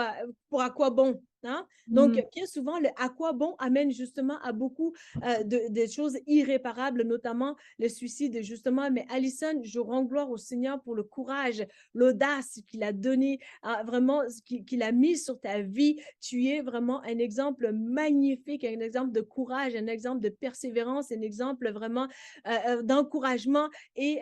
pour à quoi bon? Hein? Donc, Mhm. bien souvent, le à quoi bon amène justement à beaucoup de choses irréparables, notamment le suicide, justement. Mais Alison, je rends gloire au Seigneur pour le courage, l'audace qu'il a donné, hein, vraiment, qu'il a mis sur ta vie. Tu es vraiment un exemple magnifique, un exemple de courage, un exemple de persévérance, un exemple vraiment d'encouragement. Et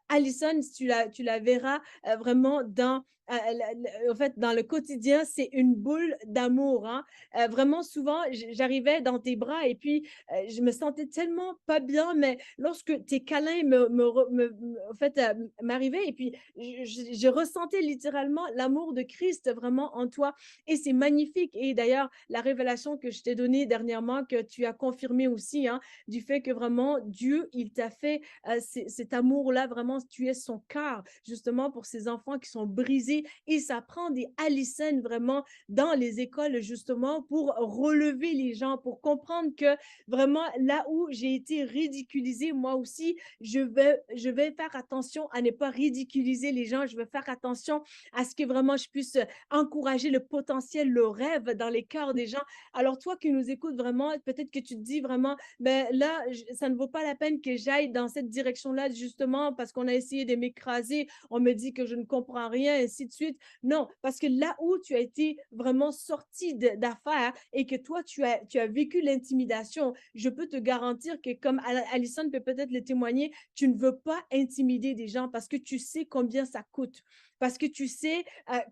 Alison, tu la verras vraiment dans en fait, dans le quotidien, c'est une boule d'amour, hein. Vraiment souvent, j'arrivais dans tes bras et puis, je me sentais tellement pas bien, mais lorsque tes câlins en fait, m'arrivaient et puis je ressentais littéralement l'amour de Christ vraiment en toi et c'est magnifique et d'ailleurs, la révélation que je t'ai donnée dernièrement, que tu as confirmé aussi, hein, du fait que vraiment Dieu, il t'a fait, cet amour-là, vraiment, tu es son cœur, justement pour ces enfants qui sont brisés et ça prend des Allison vraiment dans les écoles justement pour relever les gens, pour comprendre que vraiment là où j'ai été ridiculisée, moi aussi, je vais faire attention à ne pas ridiculiser les gens. Je vais faire attention à ce que vraiment je puisse encourager le potentiel, le rêve dans les cœurs des gens. Alors toi qui nous écoutes vraiment, peut-être que tu te dis vraiment, ben là, ça ne vaut pas la peine que j'aille dans cette direction-là justement parce qu'on a essayé de m'écraser, on me dit que je ne comprends rien, ainsi de suite. Non, parce que là où tu as été vraiment sorti d'affaires et que toi, tu as vécu l'intimidation, je peux te garantir que comme Alison peut peut-être le témoigner, tu ne veux pas intimider des gens parce que tu sais combien ça coûte. parce que tu sais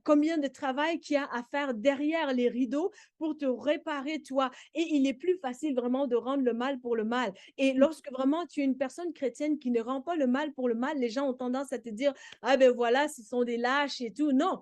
combien de travail qu'il y a à faire derrière les rideaux pour te réparer toi. Et il est plus facile vraiment de rendre le mal pour le mal. Et lorsque vraiment tu es une personne chrétienne qui ne rend pas le mal pour le mal, les gens ont tendance à te dire, ah ben voilà, ce sont des lâches et tout. Non,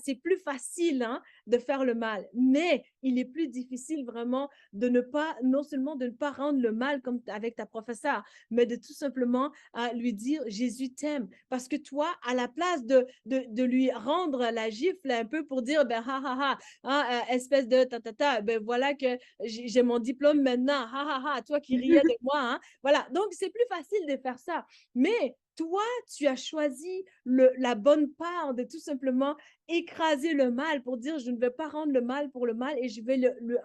c'est plus facile hein, de faire le mal, mais il est plus difficile vraiment de ne pas, non seulement de ne pas rendre le mal comme avec ta professeure, mais de tout simplement lui dire Jésus t'aime. Parce que toi, à la place de lui rendre la gifle un peu pour dire, ben, ha, ha, ha, hein, espèce de ta, ta, ta, ben voilà que j'ai mon diplôme maintenant, ha, ha, ha, toi qui riais de moi, hein. Voilà, donc c'est plus facile de faire ça. Mais toi, tu as choisi la bonne part de tout simplement écraser le mal pour dire je ne vais pas rendre le mal pour le mal et je vais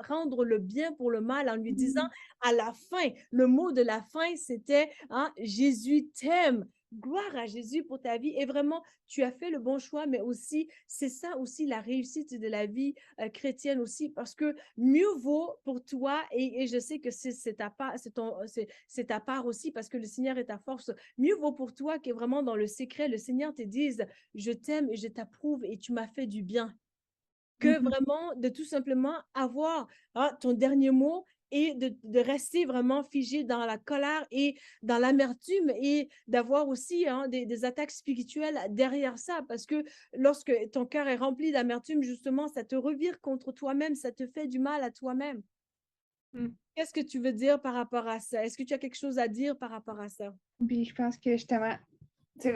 rendre le bien pour le mal en lui disant à la fin, le mot de la fin, c'était hein, Jésus t'aime. Gloire à Jésus pour ta vie. Et vraiment, tu as fait le bon choix, mais aussi, c'est ça aussi la réussite de la vie chrétienne aussi, parce que mieux vaut pour toi, et je sais que c'est ta part, c'est ta part aussi, parce que le Seigneur est ta force. Mieux vaut pour toi que vraiment dans le secret, le Seigneur te dise, je t'aime et je t'approuve et tu m'as fait du bien, que Mhm. vraiment de tout simplement avoir hein, ton dernier mot et de rester vraiment figé dans la colère et dans l'amertume et d'avoir aussi hein, des attaques spirituelles derrière ça parce que lorsque ton cœur est rempli d'amertume, justement, ça te revire contre toi-même, ça te fait du mal à toi-même. Mm. Qu'est-ce que tu veux dire par rapport à ça? Est-ce que tu as quelque chose à dire par rapport à ça? Puis je pense que justement, tu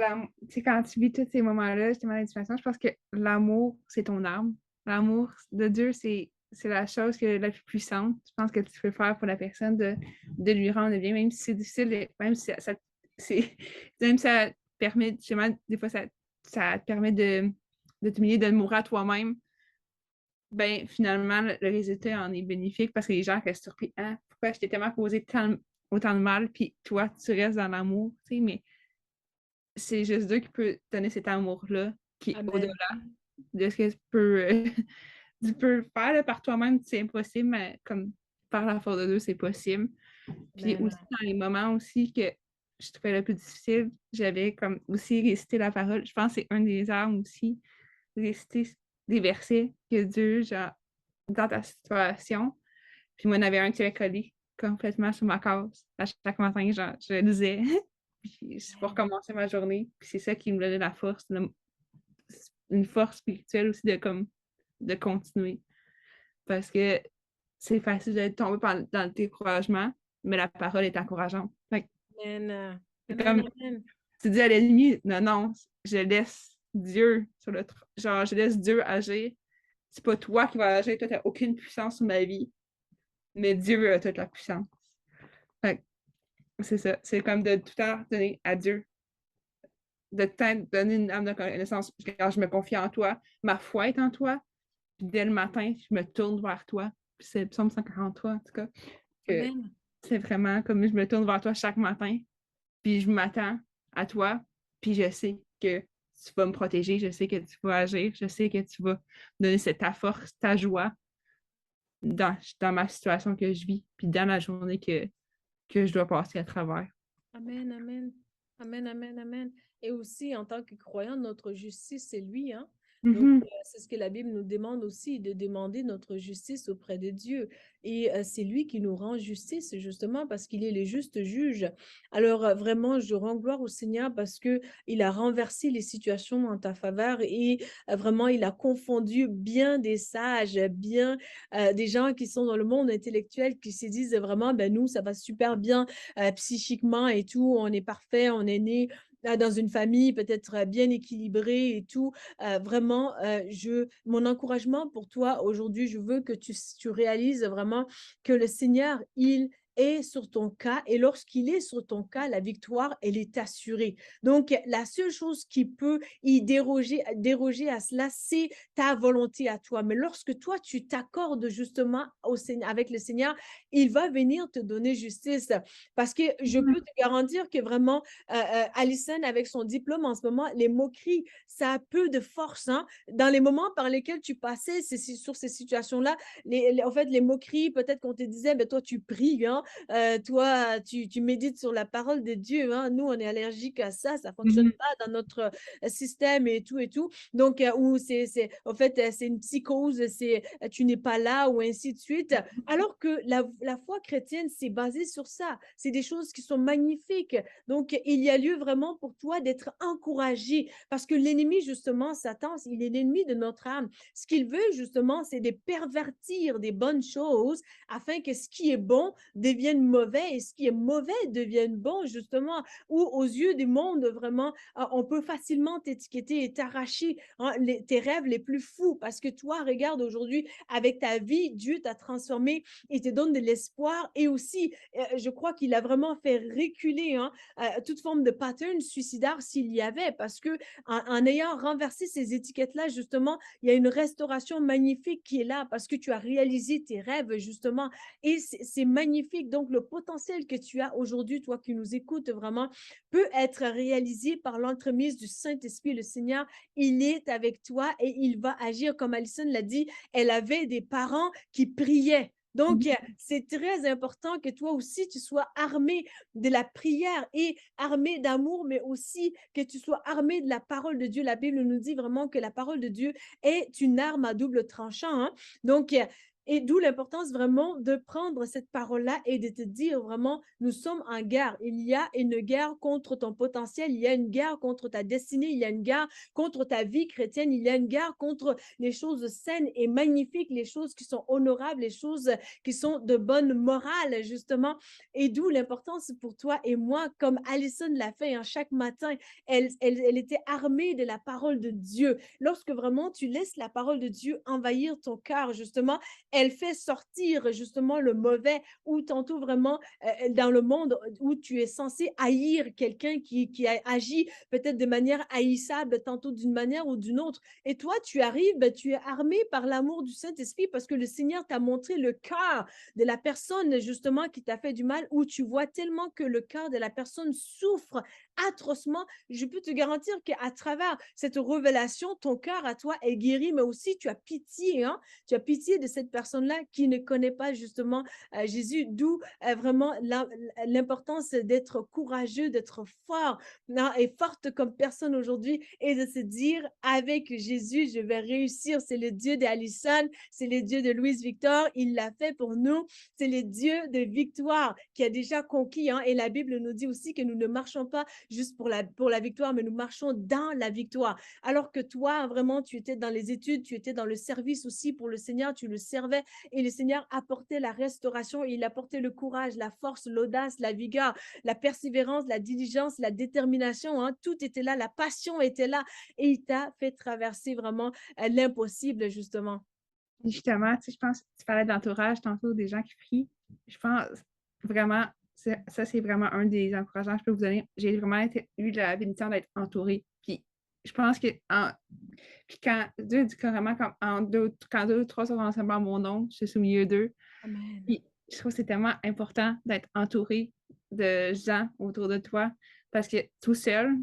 sais, quand tu vis tous ces moments-là, justement, l'inspiration, je pense que l'amour, c'est ton arme. L'amour de Dieu, c'est la chose la plus puissante. Je pense que tu peux faire pour la personne de lui rendre bien, même si c'est difficile, même si même si ça permet, justement, des fois, ça te permet de t'humilier, de mourir à toi-même. Ben, finalement, le résultat en est bénéfique parce que les gens restent surpris. Hein, pourquoi je t'ai tellement causé autant de mal, puis toi, tu restes dans l'amour, tu sais, mais c'est juste Dieu qui peut donner cet amour-là, qui est au-delà Amen. de ce que tu peux faire là, par toi-même, c'est impossible, mais comme par la force de Dieu, c'est possible. Puis aussi, Amen. dans les moments aussi que je trouvais le plus difficile, j'avais comme aussi récité la parole. Je pense que c'est un des armes aussi, réciter des versets que Dieu, genre, dans ta situation. Puis moi, il y en avait un qui avait collé complètement sur ma case. À chaque matin, genre, je le lisais. Puis c'est pour commencer ma journée. Puis c'est ça qui me donnait la force, une force spirituelle aussi de continuer. Parce que c'est facile de tomber dans le découragement, mais la parole est encourageante. Fait que Amen. c'est Amen. comme Amen. tu dis à l'ennemi, non, non, je laisse Dieu sur genre, je laisse Dieu agir. C'est pas toi qui vas agir, toi, t'as aucune puissance sur ma vie, mais Dieu a toute la puissance. Fait que c'est ça. C'est comme de tout le temps donner à Dieu, de te donner une âme de connaissance. Quand je me confie en toi, ma foi est en toi, puis dès le matin, je me tourne vers toi. Puis c'est le psaume 143, en tout cas, que Amen. c'est vraiment comme je me tourne vers toi chaque matin, puis je m'attends à toi, puis je sais que tu vas me protéger, je sais que tu vas agir, je sais que tu vas donner ta force, ta joie dans ma situation que je vis, puis dans la journée que je dois passer à travers. Amen, amen. Amen, amen, amen. Et aussi, en tant que croyant, notre justice, c'est lui, hein. Donc, Mhm. c'est ce que la Bible nous demande aussi, de demander notre justice auprès de Dieu. Et c'est lui qui nous rend justice, justement, parce qu'il est le juste juge. Alors, vraiment, je rends gloire au Seigneur parce que il a renversé les situations en ta faveur et vraiment, il a confondu bien des sages, bien des gens qui sont dans le monde intellectuel, qui se disent vraiment, ben nous, ça va super bien psychiquement et tout, on est parfait, on est né dans une famille peut-être bien équilibrée et tout. Vraiment, mon encouragement pour toi aujourd'hui, je veux que tu réalises vraiment que le Seigneur, il est sur ton cas et lorsqu'il est sur ton cas, la victoire, elle est assurée. Donc, la seule chose qui peut y déroger à cela, c'est ta volonté à toi. Mais lorsque toi, tu t'accordes justement avec le Seigneur, il va venir te donner justice. Parce que je peux te garantir que vraiment, Alison, avec son diplôme en ce moment, les moqueries, ça a peu de force. Hein. Dans les moments par lesquels tu passais sur ces situations-là, en fait, les moqueries, peut-être qu'on te disait, mais toi, tu pries, hein, toi, tu médites sur la parole de Dieu, hein. Nous, on est allergiques à ça, ça fonctionne Mhm. pas dans notre système et tout et tout. Donc, ou en fait, c'est une psychose, tu n'es pas là ou ainsi de suite. Alors que la foi chrétienne, c'est basé sur ça. C'est des choses qui sont magnifiques. Donc, il y a lieu vraiment pour toi d'être encouragé parce que l'ennemi, justement, Satan, il est l'ennemi de notre âme. Ce qu'il veut, justement, c'est de pervertir des bonnes choses afin que ce qui est bon devienne mauvais et ce qui est mauvais devienne bon, justement, ou aux yeux du monde, vraiment, on peut facilement t'étiqueter et t'arracher, hein, tes rêves les plus fous parce que toi, regarde aujourd'hui, avec ta vie, Dieu t'a transformé et te donne de l'espoir et aussi, je crois qu'il a vraiment fait reculer, hein, toute forme de pattern suicidaire s'il y avait parce que en ayant renversé ces étiquettes-là, justement, il y a une restauration magnifique qui est là parce que tu as réalisé tes rêves, justement, et c'est magnifique. Donc, le potentiel que tu as aujourd'hui, toi qui nous écoutes vraiment, peut être réalisé par l'entremise du Saint-Esprit. Le Seigneur, il est avec toi et il va agir. Comme Alison l'a dit, elle avait des parents qui priaient. Donc, Mhm. c'est très important que toi aussi, tu sois armé de la prière et armé d'amour, mais aussi que tu sois armé de la parole de Dieu. La Bible nous dit vraiment que la parole de Dieu est une arme à double tranchant, hein. Donc, et d'où l'importance vraiment de prendre cette parole-là et de te dire vraiment, nous sommes en guerre. Il y a une guerre contre ton potentiel, il y a une guerre contre ta destinée, il y a une guerre contre ta vie chrétienne, il y a une guerre contre les choses saines et magnifiques, les choses qui sont honorables, les choses qui sont de bonne morale, justement. Et d'où l'importance pour toi et moi, comme Alison l'a fait, hein, chaque matin, elle était armée de la parole de Dieu. Lorsque vraiment tu laisses la parole de Dieu envahir ton cœur, justement, elle fait sortir justement le mauvais ou tantôt vraiment dans le monde où tu es censé haïr quelqu'un qui a agi peut-être de manière haïssable, tantôt d'une manière ou d'une autre. Et toi, tu arrives, ben, tu es armé par l'amour du Saint-Esprit parce que le Seigneur t'a montré le cœur de la personne justement qui t'a fait du mal, où tu vois tellement que le cœur de la personne souffre atrocement. Je peux te garantir qu'à travers cette révélation, ton cœur à toi est guéri, mais aussi tu as pitié, hein? Tu as pitié de cette personne-là qui ne connaît pas justement Jésus, d'où vraiment l'importance d'être courageux, d'être fort, non, et forte comme personne aujourd'hui et de se dire avec Jésus, je vais réussir. C'est le Dieu d'Alison, c'est le Dieu de Louise Victor, il l'a fait pour nous. C'est le Dieu de victoire qui a déjà conquis, hein, et la Bible nous dit aussi que nous ne marchons pas juste pour la victoire, mais nous marchons dans la victoire. Alors que toi, vraiment, tu étais dans les études, tu étais dans le service aussi pour le Seigneur, tu le servais et le Seigneur apportait la restauration, il apportait le courage, la force, l'audace, la vigueur, la persévérance, la diligence, la détermination, hein, tout était là, la passion était là et il t'a fait traverser vraiment l'impossible, justement. Justement, tu sais, je pense que tu parlais d'entourage tantôt, des gens qui prient. Je pense vraiment, ça, c'est vraiment un des encouragements que je peux vous donner. J'ai vraiment eu la bénédiction d'être entourée. Puis je pense que puis quand Dieu dit carrément comme quand deux ou trois sont ensemble en mon nom, je suis au milieu d'eux. Amen. Puis je trouve que c'est tellement important d'être entouré de gens autour de toi parce que tout seul,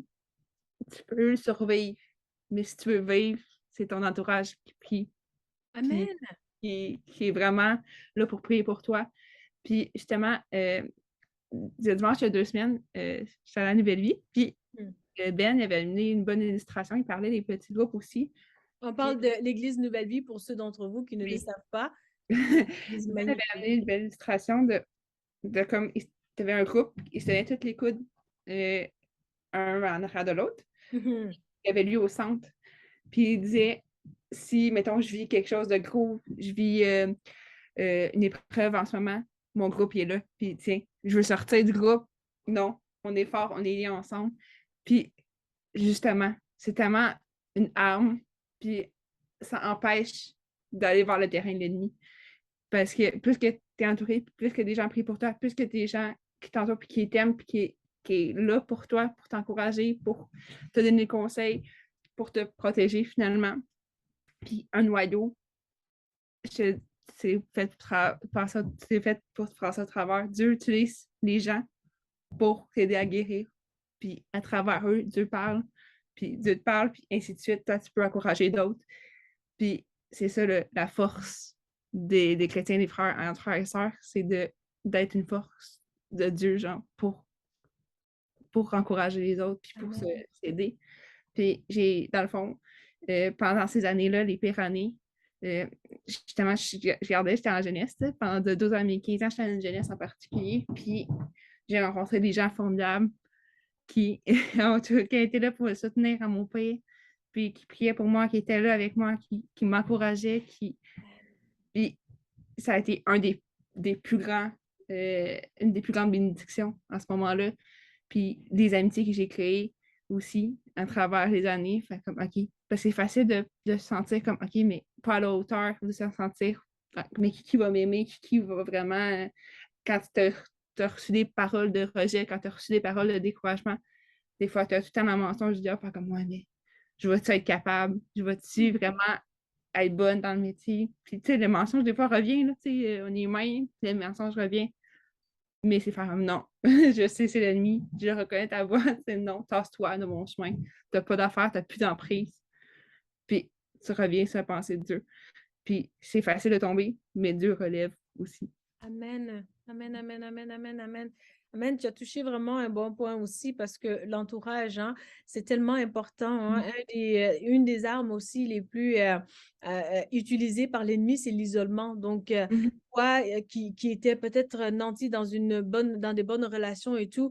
tu peux survivre. Mais si tu veux vivre, c'est ton entourage qui prie. Puis Amen. qui est vraiment là pour prier pour toi. Puis justement, dimanche, il y a 2 semaines, j'étais à la Nouvelle Vie. Puis Mm. Ben il avait amené une bonne illustration. Il parlait des petits groupes aussi. On Puis parle de l'Église Nouvelle Vie pour ceux d'entre vous qui ne le oui, savent pas. L'Église Ben avait magnifique. amené une belle illustration de comme il y avait un groupe, ils se tenaient tous les coudes, un en arrière de l'autre. Mhm. Il y avait lui au centre. Puis il disait, si, mettons, je vis quelque chose de gros, je vis une épreuve en ce moment, mon groupe il est là, puis tiens, je veux sortir du groupe. Non, on est fort, on est liés ensemble. Puis justement, c'est tellement une arme, puis ça empêche d'aller vers le terrain de l'ennemi. Parce que plus que tu es entouré, plus que des gens prient pour toi, plus que des gens qui t'entourent, puis qui t'aiment, puis qui est là pour toi, pour t'encourager, pour te donner des conseils, pour te protéger finalement. Puis un noyau, c'est fait, fait pour faire ça à travers. Dieu utilise les gens pour t'aider à guérir. Puis à travers eux, Dieu parle. Puis Dieu te parle, puis ainsi de suite. Toi, tu peux encourager d'autres. Puis c'est ça la force des chrétiens, des frères et sœurs, c'est de d'être une force de Dieu, genre, pour encourager les autres, puis pour Amen. s'aider. Puis dans le fond, pendant ces années-là, les pires années, euh, justement, je regardais, j'étais en jeunesse, pendant de 12 ans, mes 15 ans, j'étais en jeunesse en particulier. Puis j'ai rencontré des gens formidables qui, qui étaient là pour me soutenir à mon pays, puis qui priaient pour moi, qui étaient là avec moi, qui m'encourageaient. Puis ça a été des plus grands, une des plus grandes bénédictions à ce moment-là. Puis des amitiés que j'ai créées aussi à travers les années. Fait comme, OK. Parce que c'est facile de se sentir comme, OK, mais pas à la hauteur, de se sentir, mais qui va m'aimer, qui va vraiment, quand tu as reçu des paroles de rejet, quand tu as reçu des paroles de découragement, des fois, tu as tout le temps un mensonge, je dis, ah, pas comme moi, mais je vais-tu être capable? Je vais-tu vraiment être bonne dans le métier? Puis, tu sais, le mensonge, des fois, revient, là, tu sais, on est humain, le mensonge revient. Mais c'est faire comme non, je sais, c'est l'ennemi, je reconnais ta voix, c'est non, tasse-toi de mon chemin. T'as pas d'affaires, t'as plus d'emprise. Puis tu reviens sur la pensée de Dieu. Puis c'est facile de tomber, mais Dieu relève aussi. Amen. Amen, amen, amen, amen, amen. Amen, tu as touché vraiment un bon point aussi parce que l'entourage, hein, c'est tellement important. Hein. Une des armes aussi les plus utilisées par l'ennemi, c'est l'isolement. Donc, Mhm. toi qui était peut-être nanti dans des bonnes relations et tout,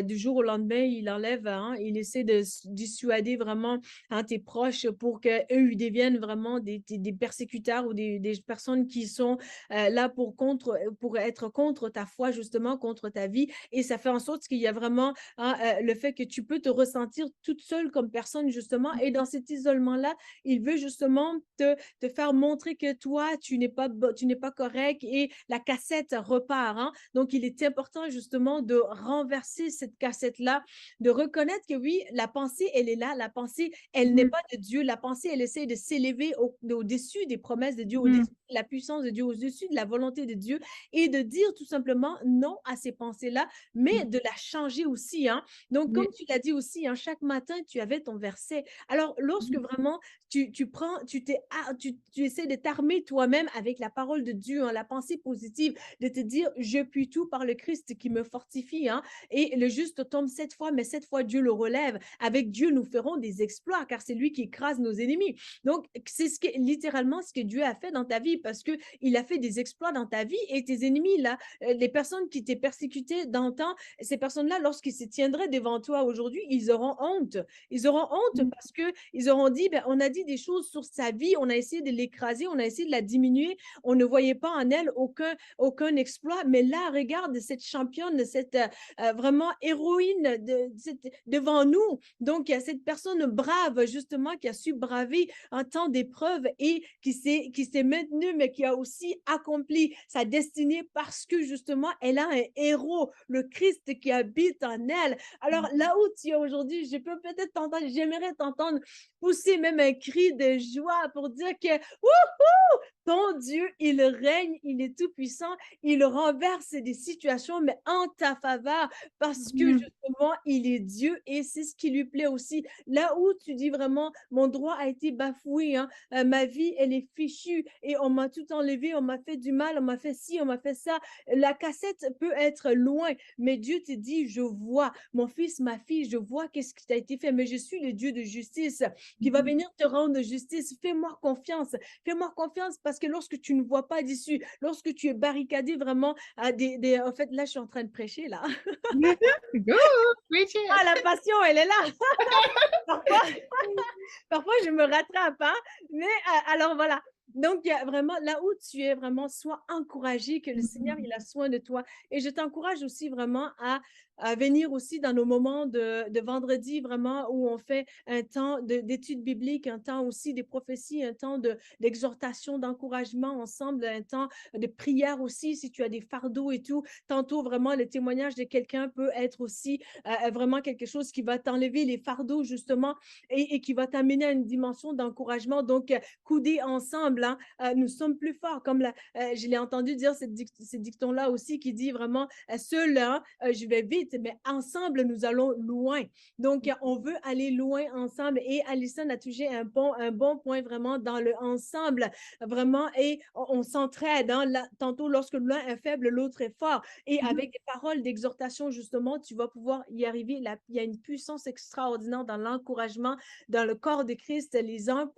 du jour au lendemain, il enlève, hein, il essaie de dissuader vraiment hein, tes proches pour qu'eux, ils deviennent vraiment des persécuteurs ou des personnes qui sont là pour être contre ta foi, justement, contre ta vie. Et ça fait en sorte qu'il y a vraiment hein, le fait que tu peux te ressentir toute seule comme personne, justement. Et dans cet isolement-là, il veut justement te faire montrer que toi, tu n'es pas correct et la cassette repart. Hein. Donc, il est important, justement, de renverser cette cassette-là, de reconnaître que oui, la pensée, elle est là. La pensée, elle n'est Mhm. pas de Dieu. La pensée, elle essaie de s'élever au-dessus des promesses de Dieu, Mhm. au-dessus de la puissance de Dieu, au-dessus de la volonté de Dieu et de dire tout simplement non à ces pensées-là, mais de la changer aussi. Hein. Donc, comme Oui. tu l'as dit aussi, hein, chaque matin, tu avais ton verset. Alors, lorsque vraiment tu prends, tu essaies de t'armer toi-même avec la parole de Dieu, hein, la pensée positive, de te dire, je puis tout par le Christ qui me fortifie. Hein, et le juste tombe 7 fois, mais 7 fois Dieu le relève. Avec Dieu, nous ferons des exploits, car c'est lui qui écrase nos ennemis. Donc, c'est littéralement ce que Dieu a fait dans ta vie, parce qu'il a fait des exploits dans ta vie et tes ennemis, là, les personnes qui t'ont persécuté dans le temps, ces personnes-là, lorsqu'ils se tiendraient devant toi aujourd'hui, ils auront honte. Ils auront honte Mhm. parce qu'ils auront dit, ben, on a dit des choses sur sa vie, on a essayé de l'écraser, on a essayé de la diminuer, on ne voyait pas en elle aucun exploit, mais là, regarde cette championne, cette vraiment héroïne devant nous. Donc, il y a cette personne brave, justement, qui a su braver un temps d'épreuve et qui s'est maintenue, mais qui a aussi accompli sa destinée parce que, justement, elle a un héros, le Christ qui habite en elle. Alors, là où tu es aujourd'hui, je peux peut-être t'entendre, j'aimerais t'entendre pousser même un cri de joie pour dire que, wouhou, ton Dieu, il règne, il est tout puissant, il renverse des situations, mais en ta faveur, parce que Mhm. justement, il est Dieu et c'est ce qui lui plaît aussi. Là où tu dis vraiment, mon droit a été bafoué, hein, ma vie, elle est fichue et on m'a tout enlevé, on m'a fait du mal, on m'a fait ci, on m'a fait ça. La cassette peut être loin, mais Dieu te dit, je vois, mon fils, ma fille, je vois qu'est-ce qui t'a été fait, mais je suis le Dieu de justice qui va venir te rendre justice. Fais-moi confiance parce que lorsque tu ne vois pas d'issue, lorsque tu es barricadé vraiment à en fait, là, je suis en train de prêcher, là. Go! Preach Ah, it! la passion, elle est là. Parfois, parfois, je me rattrape, hein. Mais alors voilà. Donc, il y a vraiment là où tu es vraiment, sois encouragé que le Seigneur, il a soin de toi. Et je t'encourage aussi vraiment à venir aussi dans nos moments de vendredi, vraiment, où on fait un temps d'études bibliques, un temps aussi des prophéties, un temps d'exhortation, d'encouragement ensemble, un temps de prière aussi, si tu as des fardeaux et tout. Tantôt, vraiment, le témoignage de quelqu'un peut être aussi vraiment quelque chose qui va t'enlever les fardeaux, justement, et qui va t'amener à une dimension d'encouragement. Donc, couder ensemble, hein, nous sommes plus forts. Comme je l'ai entendu dire ce dicton-là aussi qui dit vraiment, seul, hein, je vais vite, mais ensemble, nous allons loin. Donc, on veut aller loin ensemble. Et Alison a touché un bon point vraiment dans le ensemble, vraiment. Et on s'entraide. Hein, tantôt, lorsque l'un est faible, l'autre est fort. Et avec des paroles d'exhortation, justement, tu vas pouvoir y arriver. Il y a une puissance extraordinaire dans l'encouragement, dans le corps de Christ, les uns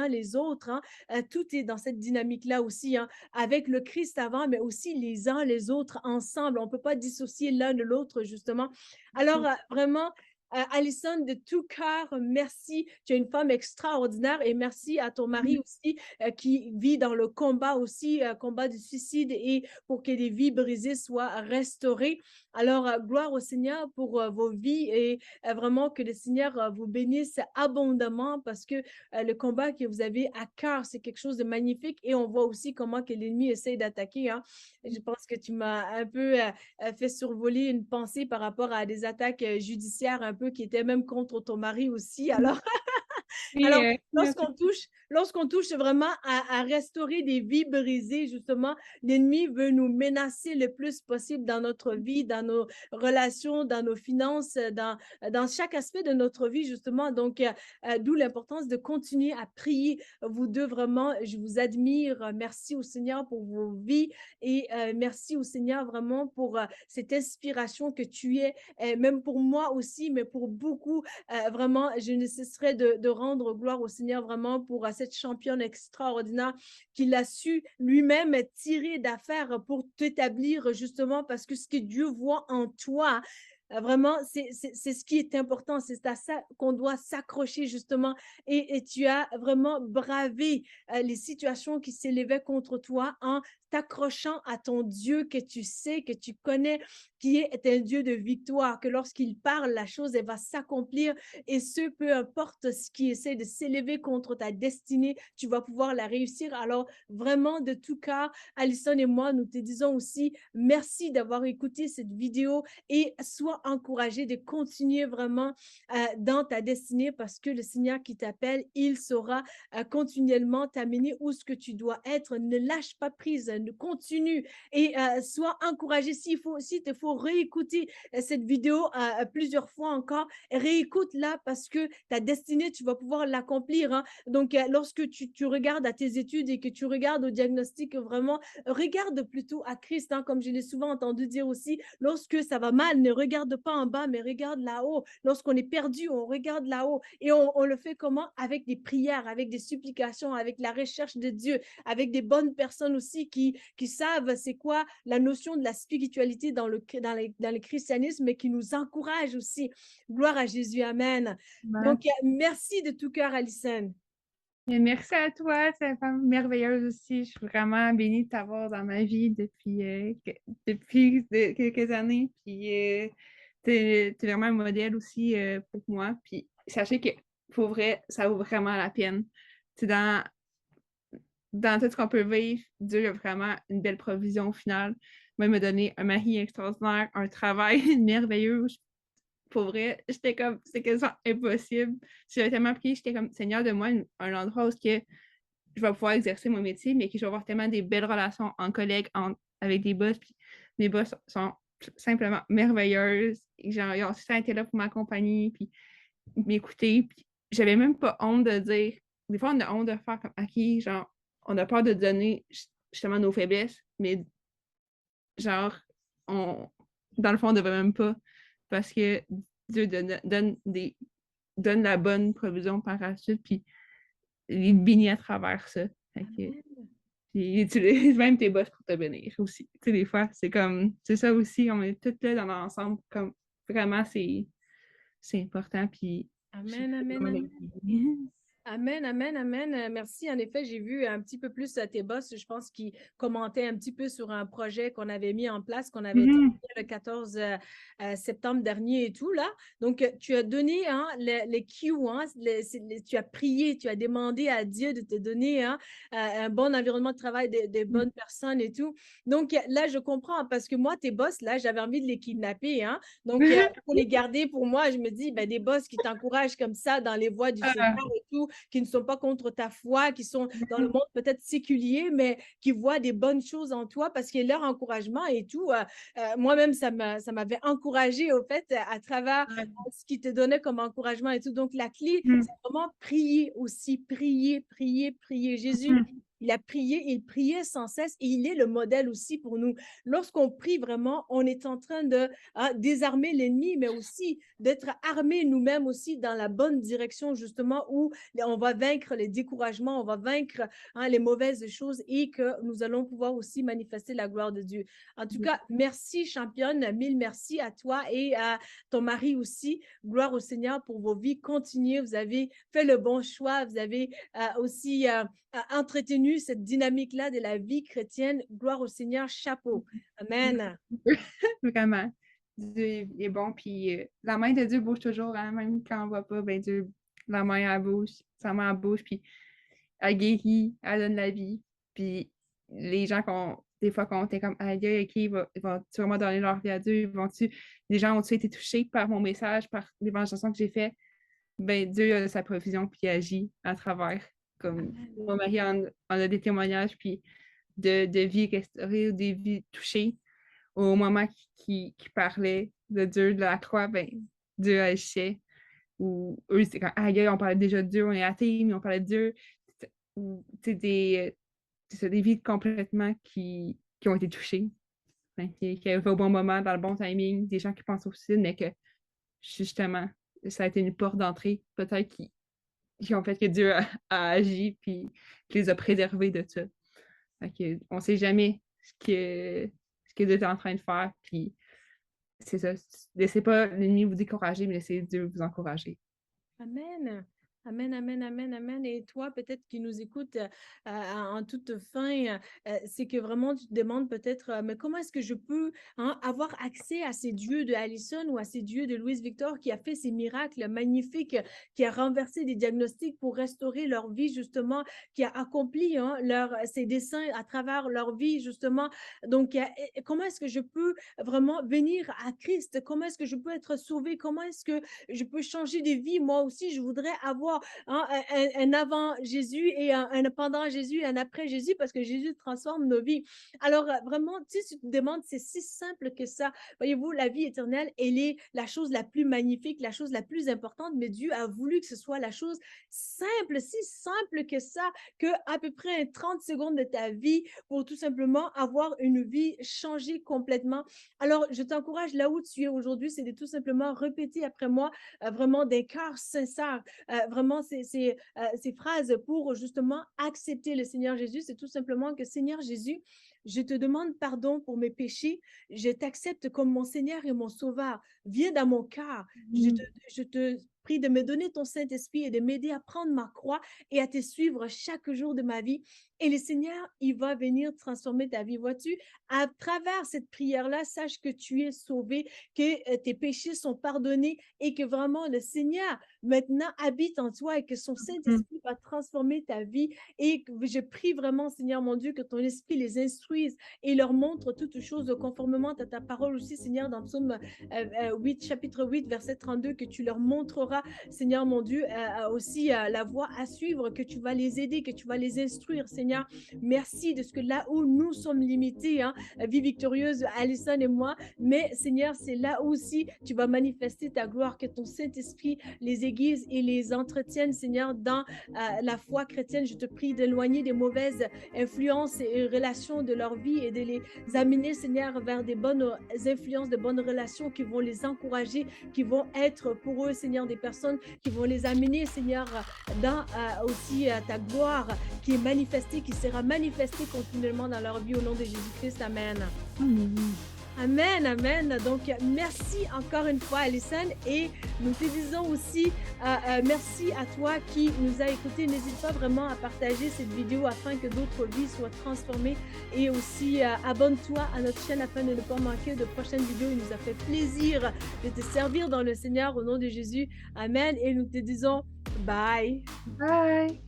les autres. Hein. Tout est dans cette dynamique-là aussi, hein, avec le Christ avant, mais aussi les uns les autres ensemble. On ne peut pas dissocier l'un de l'autre, justement. Alors, vraiment, Alison, de tout cœur, merci. Tu es une femme extraordinaire et merci à ton mari aussi qui vit dans le combat aussi, combat du suicide et pour que les vies brisées soient restaurées. Alors, gloire au Seigneur pour vos vies et vraiment que le Seigneur vous bénisse abondamment parce que le combat que vous avez à cœur, c'est quelque chose de magnifique et on voit aussi comment que l'ennemi essaie d'attaquer. Hein. Je pense que tu m'as un peu fait survoler une pensée par rapport à des attaques judiciaires un peu qui étaient même contre ton mari aussi. Alors, Et, alors, merci. lorsqu'on touche vraiment à restaurer des vies brisées, justement, l'ennemi veut nous menacer le plus possible dans notre vie, dans nos relations, dans nos finances, dans chaque aspect de notre vie, justement. Donc, d'où l'importance de continuer à prier. Vous deux, vraiment, je vous admire. Merci au Seigneur pour vos vies et merci au Seigneur vraiment pour cette inspiration que tu es, même pour moi aussi, mais pour beaucoup. Vraiment, je ne cesserai de rendre gloire au Seigneur vraiment pour cette championne extraordinaire qu'il a su lui-même tirer d'affaire pour t'établir justement parce que ce que Dieu voit en toi, vraiment, c'est ce qui est important, c'est à ça qu'on doit s'accrocher justement et tu as vraiment bravé les situations qui s'élevaient contre toi en t'accrochant à ton Dieu que tu sais, que tu connais, qui est un Dieu de victoire, que lorsqu'il parle, la chose, elle va s'accomplir et ce, peu importe ce qui essaie de s'élever contre ta destinée, tu vas pouvoir la réussir. Alors, vraiment, de tout cœur, Alison et moi, nous te disons aussi merci d'avoir écouté cette vidéo et sois encouragé de continuer vraiment dans ta destinée parce que le Seigneur qui t'appelle, il saura continuellement t'amener où ce que tu dois être. Ne lâche pas prise, ne continue et sois encouragé. S'il te faut réécouter cette vidéo plusieurs fois encore, réécoute-la parce que ta destinée, tu vas pouvoir l'accomplir. Hein. Donc, lorsque tu regardes à tes études et que tu regardes au diagnostic, vraiment, regarde plutôt à Christ, hein, comme je l'ai souvent entendu dire aussi, lorsque ça va mal, ne regarde pas en bas, mais regarde là-haut. Lorsqu'on est perdu, on regarde là-haut. Et on le fait comment? Avec des prières, avec des supplications, avec la recherche de Dieu, avec des bonnes personnes aussi qui savent c'est quoi la notion de la spiritualité dans le christianisme et qui nous encouragent aussi. Gloire à Jésus, amen. Donc, merci de tout cœur, Alison. Et merci à toi, c'est une femme merveilleuse aussi. Je suis vraiment bénie de t'avoir dans ma vie depuis quelques années. Puis, t'es vraiment un modèle aussi pour moi. Puis, sachez que, pour vrai, ça vaut vraiment la peine. C'est dans tout ce qu'on peut vivre, Dieu a vraiment une belle provision au final. Moi, il m'a donné un mari extraordinaire, un travail merveilleux. Pour vrai, j'étais comme, c'est quasiment impossible. J'avais tellement prié, j'étais comme, Seigneur, de moi un endroit où je vais pouvoir exercer mon métier, mais que je vais avoir tellement des belles relations en collègues, avec des boss. Puis mes boss sont simplement merveilleuses. Genre, ils ont été là pour m'accompagner, puis m'écouter. Puis j'avais même pas honte de dire. Des fois, on a honte de faire comme, OK, genre, on a peur de donner justement nos faiblesses, mais genre, dans le fond, on ne devrait même pas. Parce que Dieu donne la bonne provision par la suite, puis il bénit à travers ça. Il utilise même tes boss pour te bénir aussi. Tu sais, des fois, c'est ça aussi, on est toutes là dans l'ensemble, comme vraiment, c'est important, puis Amen, amen, amen. Amen, amen, amen. Merci. En effet, j'ai vu un petit peu plus tes boss, je pense, qui commentaient un petit peu sur un projet qu'on avait mis en place, qu'on avait terminé le 14 septembre dernier et tout, là. Donc, tu as donné hein, les Q, hein, tu as prié, tu as demandé à Dieu de te donner hein, un bon environnement de travail, de bonnes personnes et tout. Donc, là, je comprends parce que moi, tes boss, là, j'avais envie de les kidnapper. Hein. Donc, pour les garder, pour moi, je me dis, ben, des boss qui t'encouragent comme ça dans les voies du Seigneur et tout, qui ne sont pas contre ta foi, qui sont dans le monde peut-être séculier, mais qui voient des bonnes choses en toi parce que leur encouragement et tout. Moi-même, ça m'avait encouragé au fait à travers Ouais. ce qui te donnait comme encouragement et tout. Donc, la clé, Mhm. c'est vraiment prier aussi, prier, prier, prier. Jésus, Mhm. il a prié, il priait sans cesse et il est le modèle aussi pour nous. Lorsqu'on prie vraiment, on est en train de désarmer l'ennemi, mais aussi d'être armés nous-mêmes aussi dans la bonne direction, justement, où on va vaincre les découragements, on va vaincre les mauvaises choses et que nous allons pouvoir aussi manifester la gloire de Dieu. En tout cas, merci championne, mille merci à toi et à ton mari aussi. Gloire au Seigneur pour vos vies. Continuez, vous avez fait le bon choix, vous avez aussi entretenu cette dynamique-là de la vie chrétienne. Gloire au Seigneur, chapeau. Amen. Vraiment. Dieu est bon, puis la main de Dieu bouge toujours, hein, même quand on ne voit pas, ben Dieu, la main, elle bouge, sa main, elle bouge, puis elle guérit, elle donne la vie. Puis les gens, des fois, quand on est comme, aïe, aïe, OK, ils vont-tu vraiment donner leur vie à Dieu? Les gens ont-tu été touchés par mon message, par l'évangélisation que j'ai fait? Ben, Dieu a sa provision, puis il agit à travers. Comme mon mari en a des témoignages, puis de vies restaurées ou des vies touchées. Au moment qui parlait de Dieu, de la croix, ben, Dieu agissait. Ou eux, c'est quand, aïe, on parlait déjà de Dieu, on est athée, mais on parlait de Dieu. Ou, tu sais, des vies complètement qui ont été touchées. Hein, qui arrivent au bon moment, dans le bon timing, des gens qui pensent au suicide, mais que, justement, ça a été une porte d'entrée, peut-être, qui ont fait que Dieu a agi, puis qui les a préservés de ça. Fait que, on ne sait jamais ce que Dieu est en train de faire, puis c'est ça. Laissez pas l'ennemi vous décourager, mais laissez Dieu vous encourager. Amen. Amen, amen, amen, amen. Et toi, peut-être qui nous écoute en toute fin, c'est que vraiment tu te demandes peut-être, mais comment est-ce que je peux avoir accès à ces dieux de Allison ou à ces dieux de Louise Victor qui a fait ces miracles magnifiques, qui a renversé des diagnostics pour restaurer leur vie, justement, qui a accompli ses desseins à travers leur vie, justement. Donc, comment est-ce que je peux vraiment venir à Christ? Comment est-ce que je peux être sauvé? Comment est-ce que je peux changer de vie? Moi aussi, je voudrais avoir un avant Jésus et un pendant Jésus et un après Jésus parce que Jésus transforme nos vies. Alors, vraiment, tu te demandes, c'est si simple que ça. Voyez-vous, la vie éternelle, elle est la chose la plus magnifique, la chose la plus importante, mais Dieu a voulu que ce soit la chose simple, si simple que ça, que à peu près 30 secondes de ta vie pour tout simplement avoir une vie changée complètement. Alors, je t'encourage là où tu es aujourd'hui, c'est de tout simplement répéter après moi vraiment d'un cœur sincère, vraiment ces phrases pour justement accepter le Seigneur Jésus. C'est tout simplement que Seigneur Jésus, je te demande pardon pour mes péchés. Je t'accepte comme mon Seigneur et mon Sauveur. Viens dans mon cœur. Je te prie de me donner ton Saint-Esprit et de m'aider à prendre ma croix et à te suivre chaque jour de ma vie. Et le Seigneur, il va venir transformer ta vie. Vois-tu, à travers cette prière-là, sache que tu es sauvé, que tes péchés sont pardonnés et que vraiment le Seigneur maintenant habite en toi et que son Saint-Esprit va transformer ta vie. Et je prie vraiment, Seigneur mon Dieu, que ton esprit les instruise et leur montre toutes choses conformément à ta parole aussi, Seigneur, dans Psaume 8, chapitre 8, verset 32, que tu leur montreras, Seigneur mon Dieu, aussi la voie à suivre, que tu vas les aider, que tu vas les instruire, Seigneur. Merci de ce que là où nous sommes limités, Vie Victorieuse, Allison et moi, mais Seigneur, c'est là aussi tu vas manifester ta gloire, que ton Saint-Esprit les aiguise et les entretienne, Seigneur, dans la foi chrétienne. Je te prie d'éloigner des mauvaises influences et relations de leur vie et de les amener, Seigneur, vers des bonnes influences, de bonnes relations qui vont les encourager, qui vont être pour eux, Seigneur, des personnes qui vont les amener, Seigneur, dans aussi ta gloire qui est manifestée, qui sera manifestée continuellement dans leur vie au nom de Jésus-Christ. Amen. Amen, amen. Donc, merci encore une fois, Allison. Et nous te disons aussi merci à toi qui nous a écoutés. N'hésite pas vraiment à partager cette vidéo afin que d'autres vies soient transformées. Et aussi, abonne-toi à notre chaîne afin de ne pas manquer de prochaines vidéos. Il nous a fait plaisir de te servir dans le Seigneur au nom de Jésus. Amen. Et nous te disons bye. Bye!